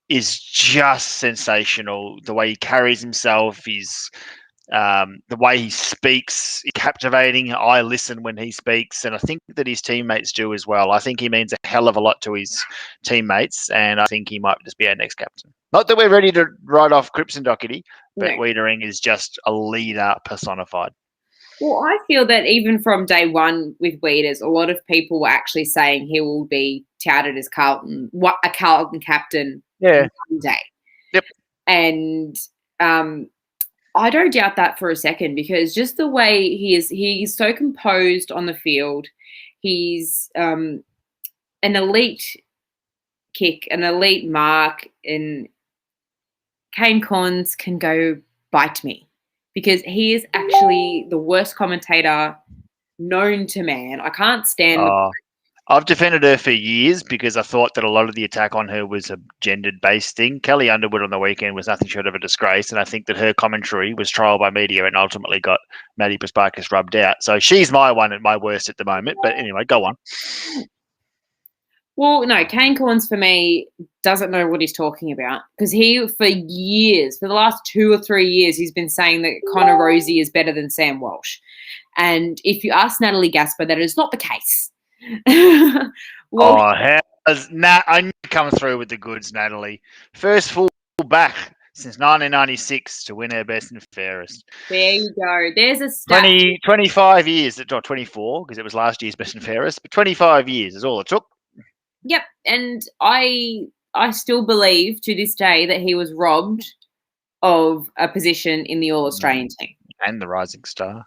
is just sensational. The way he carries himself, the way he speaks, captivating. I listen when he speaks, and I think that his teammates do as well. I think he means a hell of a lot to his teammates, and I think he might just be our next captain. Not that we're ready to write off Cripps and Doherty, but Weedering is just a leader personified. Well, I feel that even from day one with Weeders, a lot of people were actually saying he will be touted as a Carlton captain one day. Yep. And I don't doubt that for a second, because just the way he's so composed on the field. He's an elite kick, an elite mark, and Kane Cons can go bite me, because he is actually the worst commentator known to man. I can't stand I've defended her for years because I thought that a lot of the attack on her was a gendered-based thing. Kelly Underwood on the weekend was nothing short of a disgrace, and I think that her commentary was trialled by media and ultimately got Maddie Pasparkas rubbed out. So she's my one and my worst at the moment. But anyway, go on. Well, no, Kane Corns for me doesn't know what he's talking about, because he, for the last 2 or 3 years, he's been saying that Connor Rosie is better than Sam Walsh. And if you ask Natalie Gasper, that is not the case. I knew you come through with the goods, Natalie. First full back since 1996 to win her best and fairest. There you go. There's a stat. 25 years, not 24, because it was last year's best and fairest, but 25 years is all it took. Yep, and I still believe to this day that he was robbed of a position in the All-Australian team. And the Rising Star.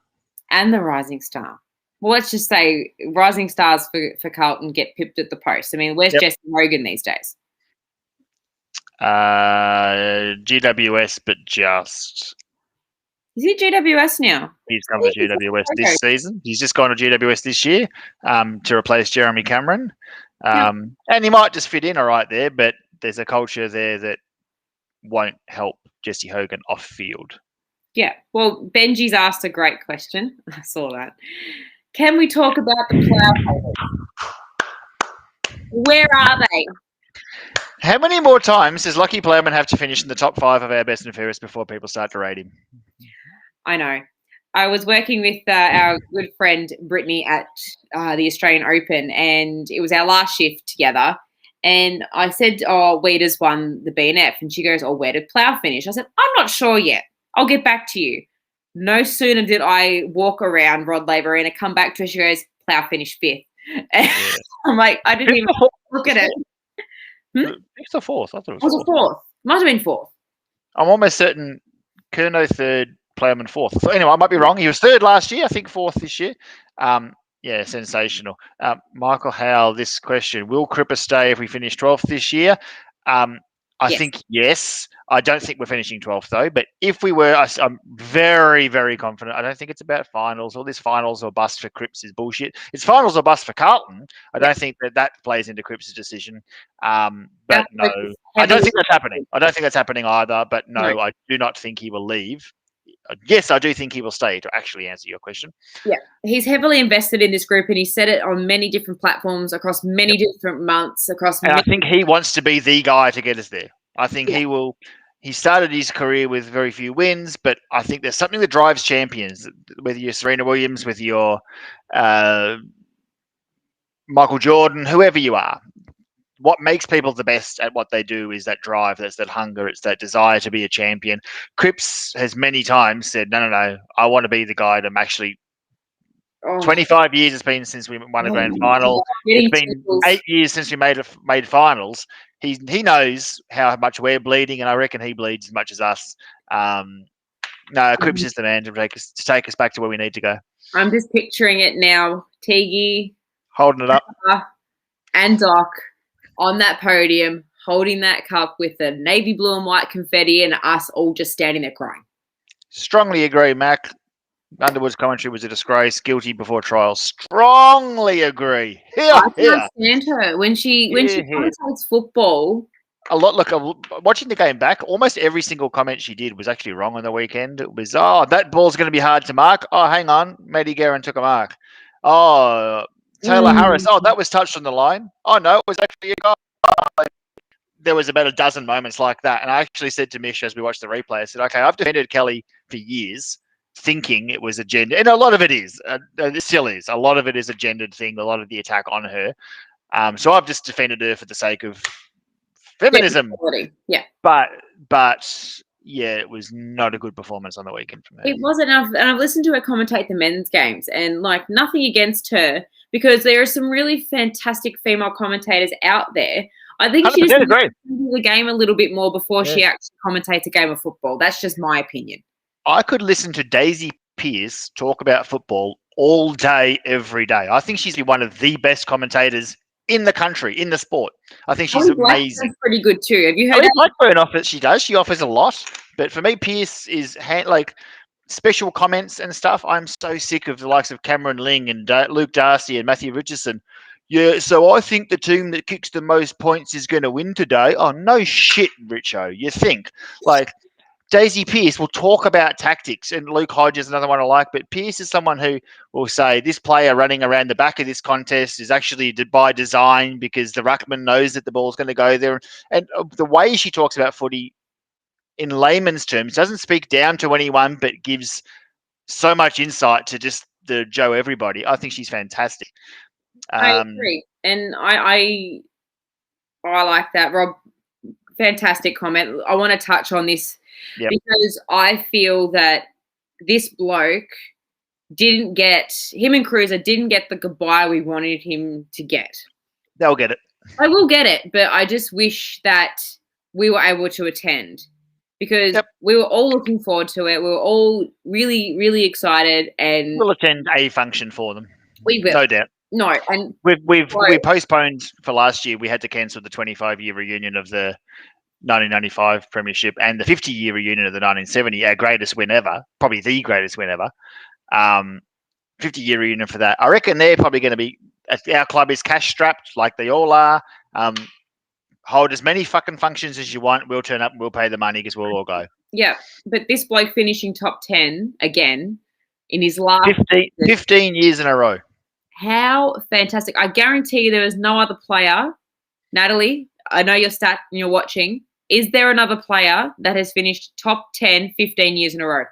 And the Rising Star. Well, let's just say Rising Stars for Carlton get pipped at the post. I mean, where's Jesse Hogan these days? GWS, but just. Is he GWS now? He's come to GWS this season. He's just gone to GWS this year to replace Jeremy Cameron. And he might just fit in all right there, but there's a culture there that won't help Jesse Hogan off field. Yeah. Well, Benji's asked a great question. I saw that. Can we talk about the Plough? Where are they? How many more times does Lucky Plowman have to finish in the top 5 of our best and fairest before people start to rate him? I know. I was working with our good friend Brittany at the Australian Open, and it was our last shift together. And I said, "Oh, Weeders won the BNF," and she goes, "Oh, where did Plough finish?" I said, "I'm not sure yet. I'll get back to you." No sooner did I walk around Rod Laver and I come back to her, she goes, "Plough finished 5th." And I'm like, I didn't even look at it. 5th or 4th? I thought it was 4th. Might have been 4th. I'm almost certain Curnow 3rd, Plowman 4th. So anyway, I might be wrong. He was 3rd last year, I think 4th this year. Yeah, sensational. Michael Howell, this question: will Cripper stay if we finish 12th this year? I think yes. I don't think we're finishing 12th though. But if we were, I'm very, very confident. I don't think it's about finals. All this finals or bust for Cripps is bullshit. It's finals or bust for Carlton. I don't think that plays into Cripps' decision. But no, I don't think that's happening. I don't think that's happening either. But no, I do not think he will leave. Yes, I do think he will stay, to actually answer your question. Yeah, he's heavily invested in this group, and he said it on many different platforms across many different months. I think he wants to be the guy to get us there. I think he will. He started his career with very few wins, but I think there's something that drives champions. Whether you're Serena Williams, whether you're Michael Jordan, whoever you are, what makes people the best at what they do is that drive, that's that hunger, it's that desire to be a champion. Cripps has many times said, no, I want to be the guy to actually 25 years it's been since we won a grand final. It's been 8 years since we made finals. He knows how much we're bleeding, and I reckon he bleeds as much as us. No, Cripps is the man to take us back to where we need to go. I'm just picturing it now. Tiggy holding it up, and Doc on that podium, holding that cup with the navy blue and white confetti, and us all just standing there crying. Strongly agree, Mac. Underwood's commentary was a disgrace. Guilty before trial. Strongly agree. I can't stand her when she commentates football. Look, watching the game back, almost every single comment she did was actually wrong on the weekend. It was, that ball's going to be hard to mark. Oh, hang on, Maddie Guerin took a mark. Oh, Taylor Harris. Oh, that was touched on the line. Oh no, it was actually a goal. There was about a dozen moments like that, and I actually said to Mish as we watched the replay, I said, "Okay, I've defended Kelly for years." Thinking it was a gender, and a lot of it is. It still is. A lot of it is a gendered thing. A lot of the attack on her. So I've just defended her for the sake of feminism. Yeah. But yeah, it was not a good performance on the weekend for me. It wasn't enough, and I've listened to her commentate the men's games, and like nothing against her because there are some really fantastic female commentators out there. I think she just needs to do the game a little bit more before she actually commentates a game of football. That's just my opinion. I could listen to Daisy Pearce talk about football all day, every day. I think she's one of the best commentators in the country, in the sport. I think she's amazing. That's pretty good too. Have you heard Blackburn offers? She does. She offers a lot. But for me, Pearce is like special comments and stuff. I'm so sick of the likes of Cameron Ling and Luke Darcy and Matthew Richardson. Yeah, so I think the team that kicks the most points is going to win today. Oh, no shit, Richo. You think. Like, Daisy Pearce will talk about tactics, and Luke Hodge is another one I like, but Pearce is someone who will say this player running around the back of this contest is actually by design because the ruckman knows that the ball's going to go there. And the way she talks about footy in layman's terms doesn't speak down to anyone, but gives so much insight to just the Joe everybody. I think she's fantastic. I agree. And I like that. Rob fantastic comment. I want to touch on this because I feel that this bloke him and Cruiser didn't get the goodbye we wanted him to get. They'll get it. I will get it, but I just wish that we were able to attend because we were all looking forward to it. We were all really, really excited, and we'll attend a function for them. We will, no doubt. No, and we postponed for last year. We had to cancel the 25-year reunion of the 1995 Premiership and the 50-year reunion of the 1970, our greatest win ever, probably the greatest win ever. 50-year reunion for that. I reckon they're probably going to be. Our club is cash strapped, like they all are. Hold as many fucking functions as you want. We'll turn up and we'll pay the money because we'll all go. Yeah, but this bloke finishing top 10 again in his last 15 years in a row. How fantastic. I guarantee you there is no other player. Natalie, I know you're watching. Is there another player that has finished top 10 15 years in a row?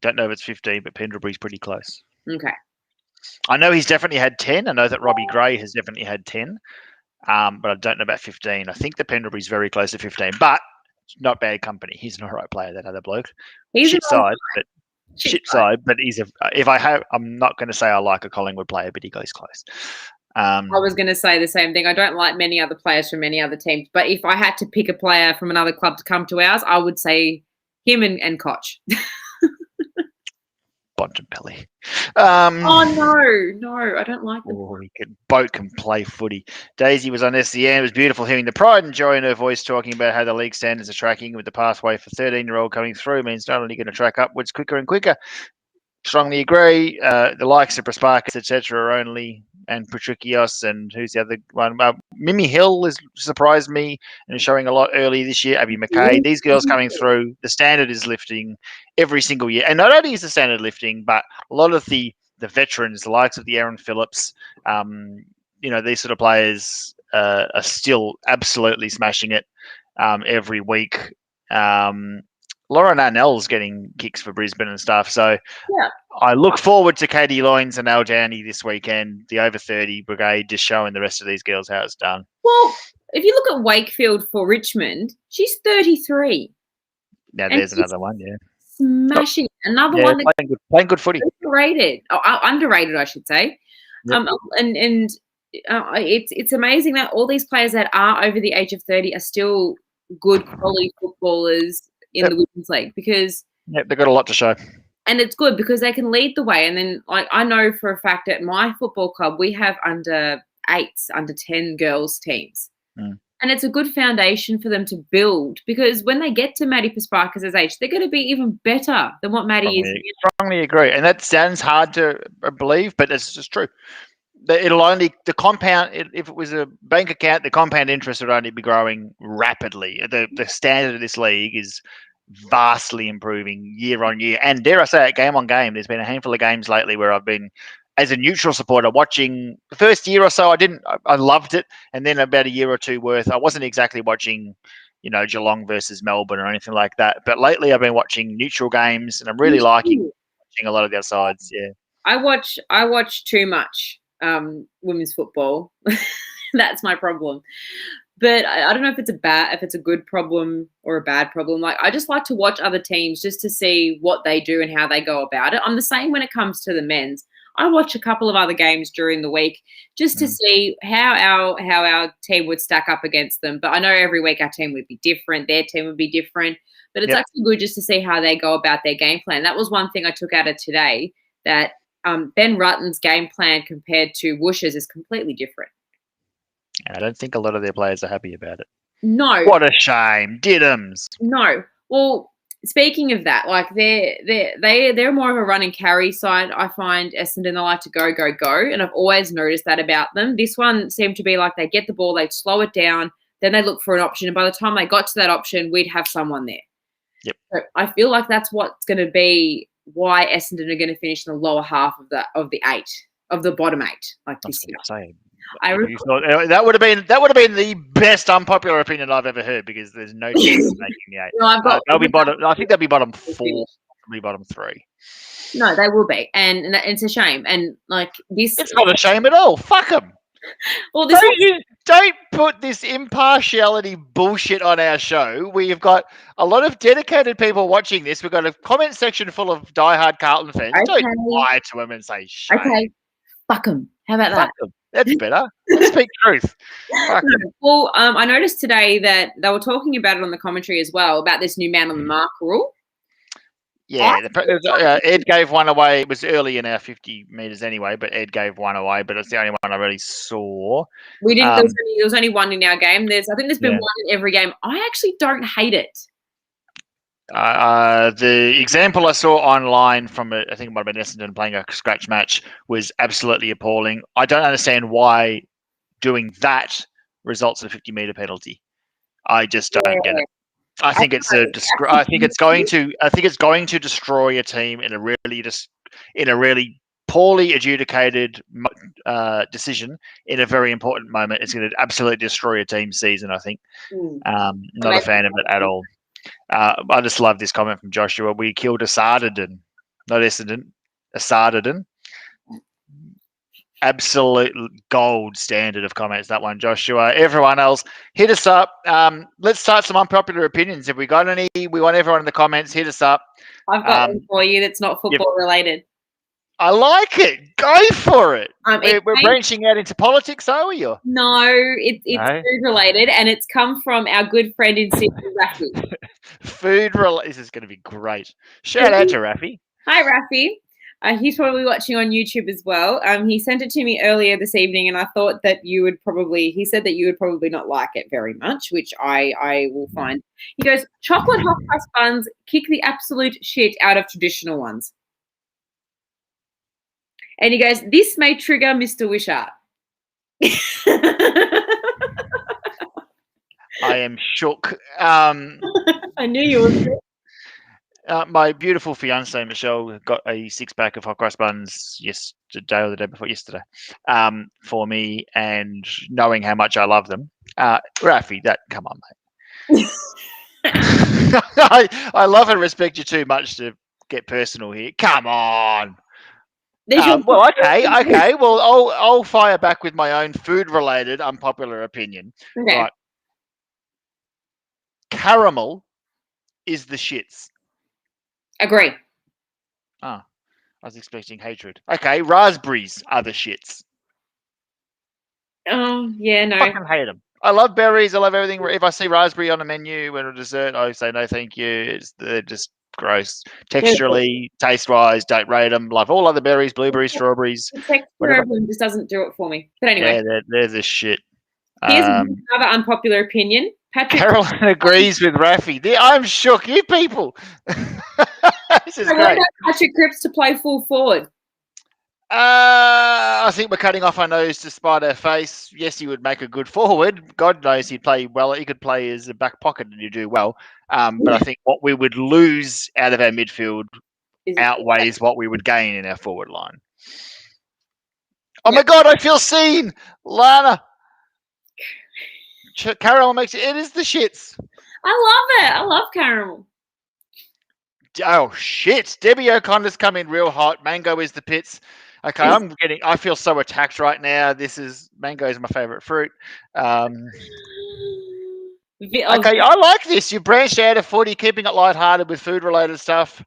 Don't know if it's 15, but Pendlebury's pretty close. Okay. I know he's definitely had 10. I know that Robbie Gray has definitely had 10, but I don't know about 15. I think the Pendlebury's very close to 15, but not bad company. He's an all right player, that other bloke. Shit side, but he's I'm not going to say I like a Collingwood player, but he goes close. I was going to say the same thing. I don't like many other players from many other teams, but if I had to pick a player from another club to come to ours, I would say him and Koch. Bontempelli. No, I don't like them. Boat can play footy. Daisy was on SCN. It was beautiful hearing the pride and joy in her voice talking about how the league standards are tracking with the pathway for 13-year-old coming through means not only going to track upwards quicker and quicker. Strongly agree. The likes of Prasparkas, etc., are only, and Patrikios, and who's the other one? Mimi Hill has surprised me and is showing a lot early this year. Abby McKay. These girls coming through. The standard is lifting every single year, and not only is the standard lifting, but a lot of the veterans, the likes of the Aaron Phillips, these sort of players are still absolutely smashing it every week. Lauren Arnell's getting kicks for Brisbane and stuff. So I look forward to Katie Loynes and Al Downey this weekend, the over 30 brigade, just showing the rest of these girls how it's done. Well, if you look at Wakefield for Richmond, she's 33. Now there's another one, smashing. Another one that's playing good footy. Underrated, I should say. Yep. It's amazing that all these players that are over the age of 30 are still good quality footballers in the women's league because they've got a lot to show. And it's good because they can lead the way. And then I know for a fact at my football club we have under 8s, under 10 girls teams. And it's a good foundation for them to build because when they get to Maddie Prasparkas' age, they're going to be even better than what Maddie is. Strongly agree. And that sounds hard to believe, but it's just true. It'll only, the compound, if it was a bank account, the compound interest would only be growing rapidly. The standard of this league is vastly improving year on year. And dare I say it, game on game, there's been a handful of games lately where I've been, as a neutral supporter, watching the first year or so, I loved it. And then about a year or two worth, I wasn't exactly watching, Geelong versus Melbourne or anything like that. But lately I've been watching neutral games and I'm really liking watching a lot of their sides. Yeah. I watch too much women's football. That's my problem. But I don't know if it's a good problem or a bad problem. Like I just like to watch other teams just to see what they do and how they go about it. I'm the same when it comes to the men's. I watch a couple of other games during the week just to see how our team would stack up against them. But I know every week our team would be different, their team would be different. But it's actually good just to see how they go about their game plan. That was one thing I took out of today, that Ben Rutten's game plan compared to Whoosh's is completely different. And I don't think a lot of their players are happy about it. No. What a shame. Diddums. No. Well, speaking of that, like they're more of a run and carry side. I find Essendon, they like to go, and I've always noticed that about them. This one seemed to be like they get the ball, they slow it down, then they look for an option, and by the time they got to that option, we'd have someone there. Yep. So I feel like that's what's going to be why Essendon are going to finish in the lower half of the bottom 8, like this year. That would have been the best unpopular opinion I've ever heard because there's no chance of making the 8. No, they'll be bottom. I think they'll be bottom 4, probably bottom 3. No, they will be, and it's a shame. And like this, it's not a shame at all. Fuck them. Well, Don't put this impartiality bullshit on our show. We've got a lot of dedicated people watching this. We've got a comment section full of diehard Carlton fans. Don't lie to them and say shame. Okay. Fuck them. How about that? Fuck them. That's better. Let's speak truth. Fuck them. Well, I noticed today that they were talking about it on the commentary as well, about this new man on the mark rule. Yeah, Ed gave one away. It was early in our 50 metres anyway, but Ed gave one away, but it's the only one I really saw. We didn't. There was only one in our game. I think there's been one in every game. I actually don't hate it. The example I saw online from, I think it might have been Essendon playing a scratch match, was absolutely appalling. I don't understand why doing that results in a 50-metre penalty. I just don't get it. I think it's going to destroy a team in a really poorly adjudicated decision in a very important moment. It's going to absolutely destroy a team's season, I think. Not a fan of it at all. I just love this comment from Joshua. We killed a Sardidan, not Essendon, a Sardidan. Absolute gold standard of comments, that one, Joshua. Everyone else, hit us up. Let's start some unpopular opinions. If we got any, we want everyone in the comments. Hit us up. I've got one for you that's not football related. I like it. Go for it. We're branching out into politics, are we? No, it's food related, and it's come from our good friend in Sydney, Rafi. Food related. This is going to be great. Shout out to Rafi. Hi, Rafi. He's probably watching on YouTube as well. He sent it to me earlier this evening, and I thought that he said that you would probably not like it very much, which I will find. He goes, chocolate hot cross buns kick the absolute shit out of traditional ones. And he goes, this may trigger Mr. Wishart. I am shook. I knew you would. My beautiful fiance Michelle got a 6-pack of hot cross buns yesterday or the day before yesterday for me, and knowing how much I love them, Rafi, come on, mate. I love and respect you too much to get personal here. Come on. Well, okay. Well, I'll fire back with my own food-related unpopular opinion. Okay. Right. Caramel is the shits. Agree. I was expecting hatred. Okay, raspberries are the shits. Oh, yeah, no. I fucking hate them. I love berries. I love everything. If I see raspberry on a menu and a dessert, I say no, thank you. They're just gross. Texturally, taste-wise, don't rate them. Love all other berries, blueberries, strawberries. The texture just doesn't do it for me. But anyway. Yeah, they're the shit. Here's another unpopular opinion. Caroline agrees with Rafi. I'm shook. You people. This is great. Patrick Cripps to play full forward. I think we're cutting off our nose to spite our face. Yes, he would make a good forward. God knows he'd play well. He could play as a back pocket and he'd do well. But I think what we would lose out of our midfield outweighs what we would gain in our forward line. Oh my God, I feel seen. Lana. Caramel makes it is the shits. I love it. I love caramel. Oh shit. Debbie O'Connor's come in real hot. Mango is the pits. Okay, I feel so attacked right now. Mango is my favorite fruit. Okay, I like this. You branched out of footy, keeping it lighthearted with food related stuff.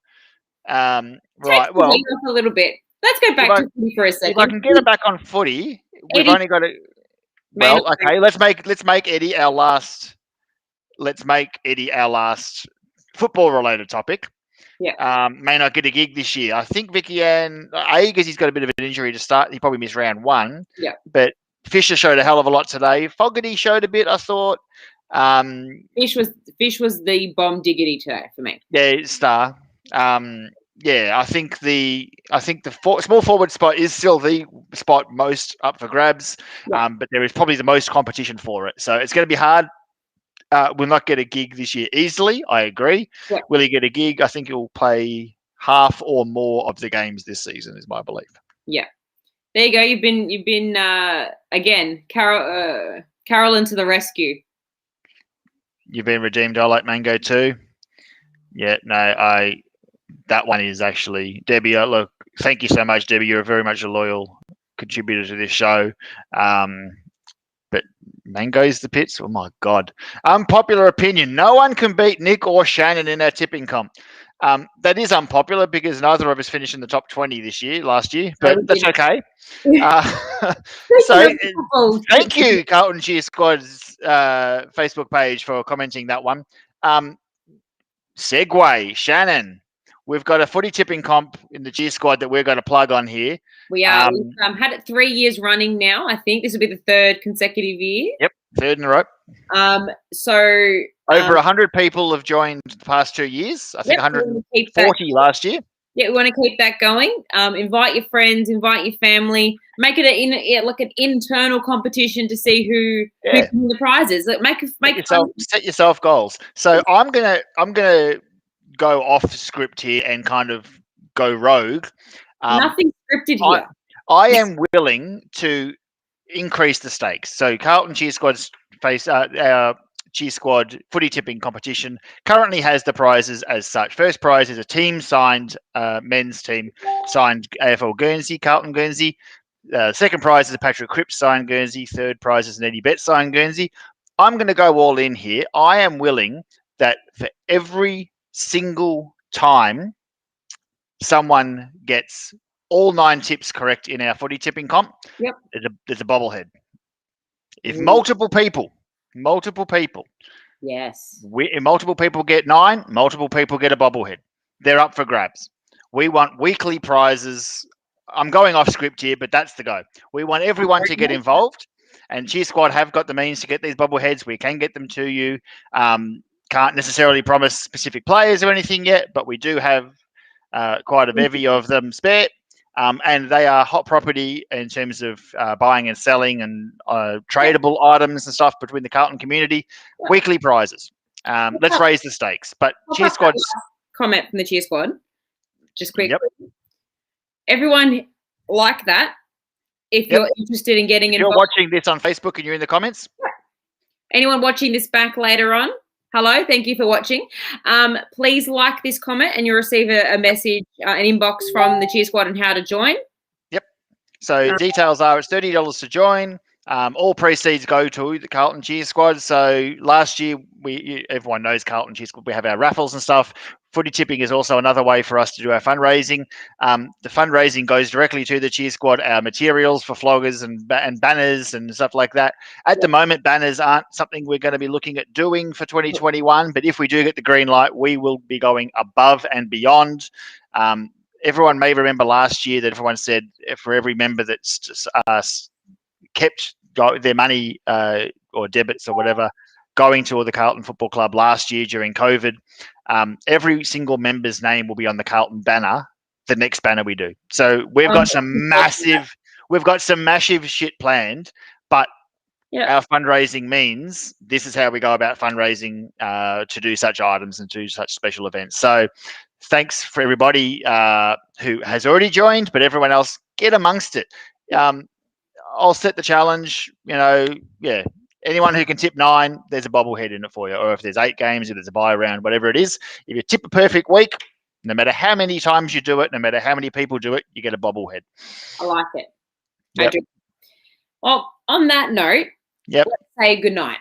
Right. Well, a little bit. Let's go back to footy for a second. If I can get it back on footy, we've only got to. Well, okay. Let's make Eddie our last. Let's make Eddie our last football related topic. Yeah. May not get a gig this year. I think Vicky Ann, because he's got a bit of an injury to start. He probably missed round 1. Yeah. But Fisher showed a hell of a lot today. Fogarty showed a bit, I thought. Fish was the bomb diggity today for me. Yeah, star. I think the small forward spot is still the spot most up for grabs. Yeah. But there is probably the most competition for it. So it's going to be hard. Will not get a gig this year easily. I agree. Yeah. Will he get a gig? I think he'll play half or more of the games this season, is my belief. Yeah, there you go. You've been again, Carolyn to the rescue. You've been redeemed. I like Mango too. Yeah, no, that one is actually Debbie. Look, thank you so much, Debbie. You're very much a loyal contributor to this show. But Mango's the pits. Oh my God. Unpopular opinion. No one can beat Nick or Shannon in our tipping comp. That is unpopular because neither of us finished in the top 20 last year, but that's okay. So thank you, Carlton Cheer Squad's Facebook page for commenting that one. Segue, Shannon. We've got a footy tipping comp in the Cheer Squad that we're going to plug on here. We are. We've had it 3 years running now. I think this will be the third consecutive year. Yep, third in a row. So over 100 people have joined the past 2 years. I think 140 last year. Yeah, we want to keep that going. Invite your friends, invite your family. Make it like an internal competition to see who wins the prizes. Set yourself goals. So I'm gonna go off script here and kind of go rogue. Nothing scripted here. I am willing to increase the stakes. So Carlton Cheer Squad's Cheer Squad footy tipping competition currently has the prizes as such. First prize is a team signed men's team signed AFL Guernsey, Carlton Guernsey. Second prize is a Patrick Cripps signed Guernsey. Third prize is an Eddie Betts signed Guernsey. I'm going to go all in here. I am willing that for every single time someone gets all 9 tips correct in our footy tipping comp, there's a bobblehead. If multiple people, yes, multiple people get 9, multiple people get a bobblehead. They're up for grabs. We want weekly prizes. I'm going off script here, but that's the go. We want everyone to get involved, and Cheer Squad have got the means to get these bobbleheads. We can get them to you. Can't necessarily promise specific players or anything yet, but we do have quite a bevy of them spare. And they are hot property in terms of buying and selling and tradable items and stuff between the Carlton community. Weekly prizes. Let's raise the stakes. But Cheer Squad's comment from the Cheer Squad, just quickly. Everyone like that. If you're interested in getting involved, you're watching this on Facebook and you're in the comments. Anyone watching this back later on, hello, thank you for watching. Please like this comment and you'll receive a message, an inbox from the Cheer Squad on how to join. Yep. So details are it's $30 to join. All proceeds go to the Carlton Cheer Squad. So last year, everyone knows Carlton Cheer Squad. We have our raffles and stuff. Footy tipping is also another way for us to do our fundraising. The fundraising goes directly to the Cheer Squad, our materials for floggers and banners and stuff like that. At the moment, banners aren't something we're going to be looking at doing for 2021. But if we do get the green light, we will be going above and beyond. Everyone may remember last year that everyone said for every member that's kept their money or debits or whatever going to the Carlton Football Club last year during COVID, every single member's name will be on the Carlton banner, the next banner we do. So we've got some massive shit planned, but our fundraising means this is how we go about fundraising to do such items and do such special events. So thanks for everybody who has already joined, but everyone else, get amongst it. I'll set the challenge, anyone who can tip 9, there's a bobblehead in it for you. Or if there's 8 games, if there's a buy round, whatever it is, if you tip a perfect week, no matter how many times you do it, no matter how many people do it, you get a bobblehead. I like it. I do. Well, on that note, let's say good night.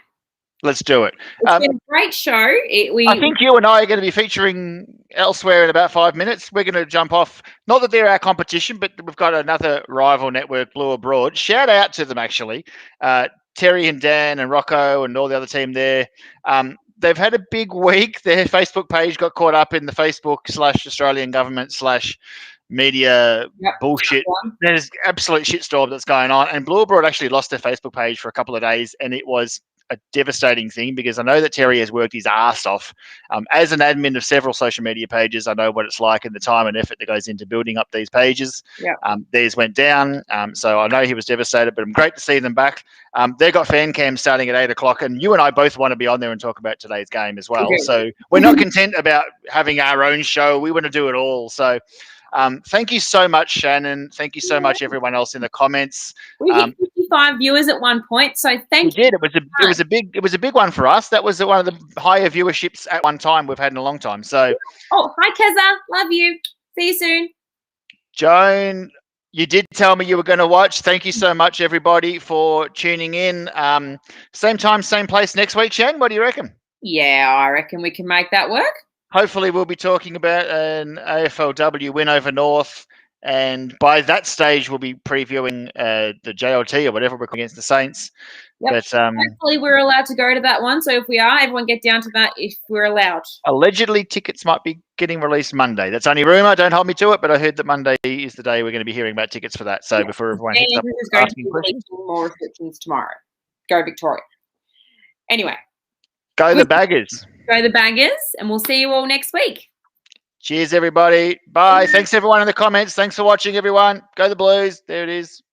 Let's do it. It's been a great show. I think you and I are going to be featuring elsewhere in about 5 minutes. We're going to jump off. Not that they're our competition, but we've got another rival network, Blue Abroad. Shout out to them, actually. Terry and Dan and Rocco and all the other team there. They've had a big week. Their Facebook page got caught up in the Facebook /Australian government /media bullshit. There's absolute shitstorm that's going on. And Blue Abroad actually lost their Facebook page for a couple of days, and it was a devastating thing because I know that Terry has worked his ass off. As an admin of several social media pages, I know what it's like and the time and effort that goes into building up these pages. Theirs went down, so I know he was devastated, but I'm great to see them back. They've got fan cams starting at 8 o'clock, and you and I both want to be on there and talk about today's game as well. So we're not content about having our own show. We want to do it all. So thank you so much, Shannon. Thank you so much, everyone else in the comments. We hit 55 viewers at one point, so thank you. We did. It was a big one for us. That was one of the higher viewerships at one time we've had in a long time. So, hi Keza, love you. See you soon. Joan, You did tell me you were going to watch. Thank you so much, everybody, for tuning in. Same time, same place next week, Shen. What do you reckon? Yeah, I reckon we can make that work. Hopefully, we'll be talking about an AFLW win over North. And by that stage, we'll be previewing the JLT or whatever we're against the Saints. Yep. But hopefully we're allowed to go to that one. So if we are, everyone get down to that if we're allowed. Allegedly, tickets might be getting released Monday. That's only rumour. Don't hold me to it, but I heard that Monday is the day we're going to be hearing about tickets for that. So before everyone hits up asking questions, more restrictions tomorrow. Go Victoria. Anyway, go the Baggers. Go the Baggers, and we'll see you all next week. Cheers, everybody. Bye. Thanks, everyone in the comments. Thanks for watching, everyone. Go the Blues. There it is.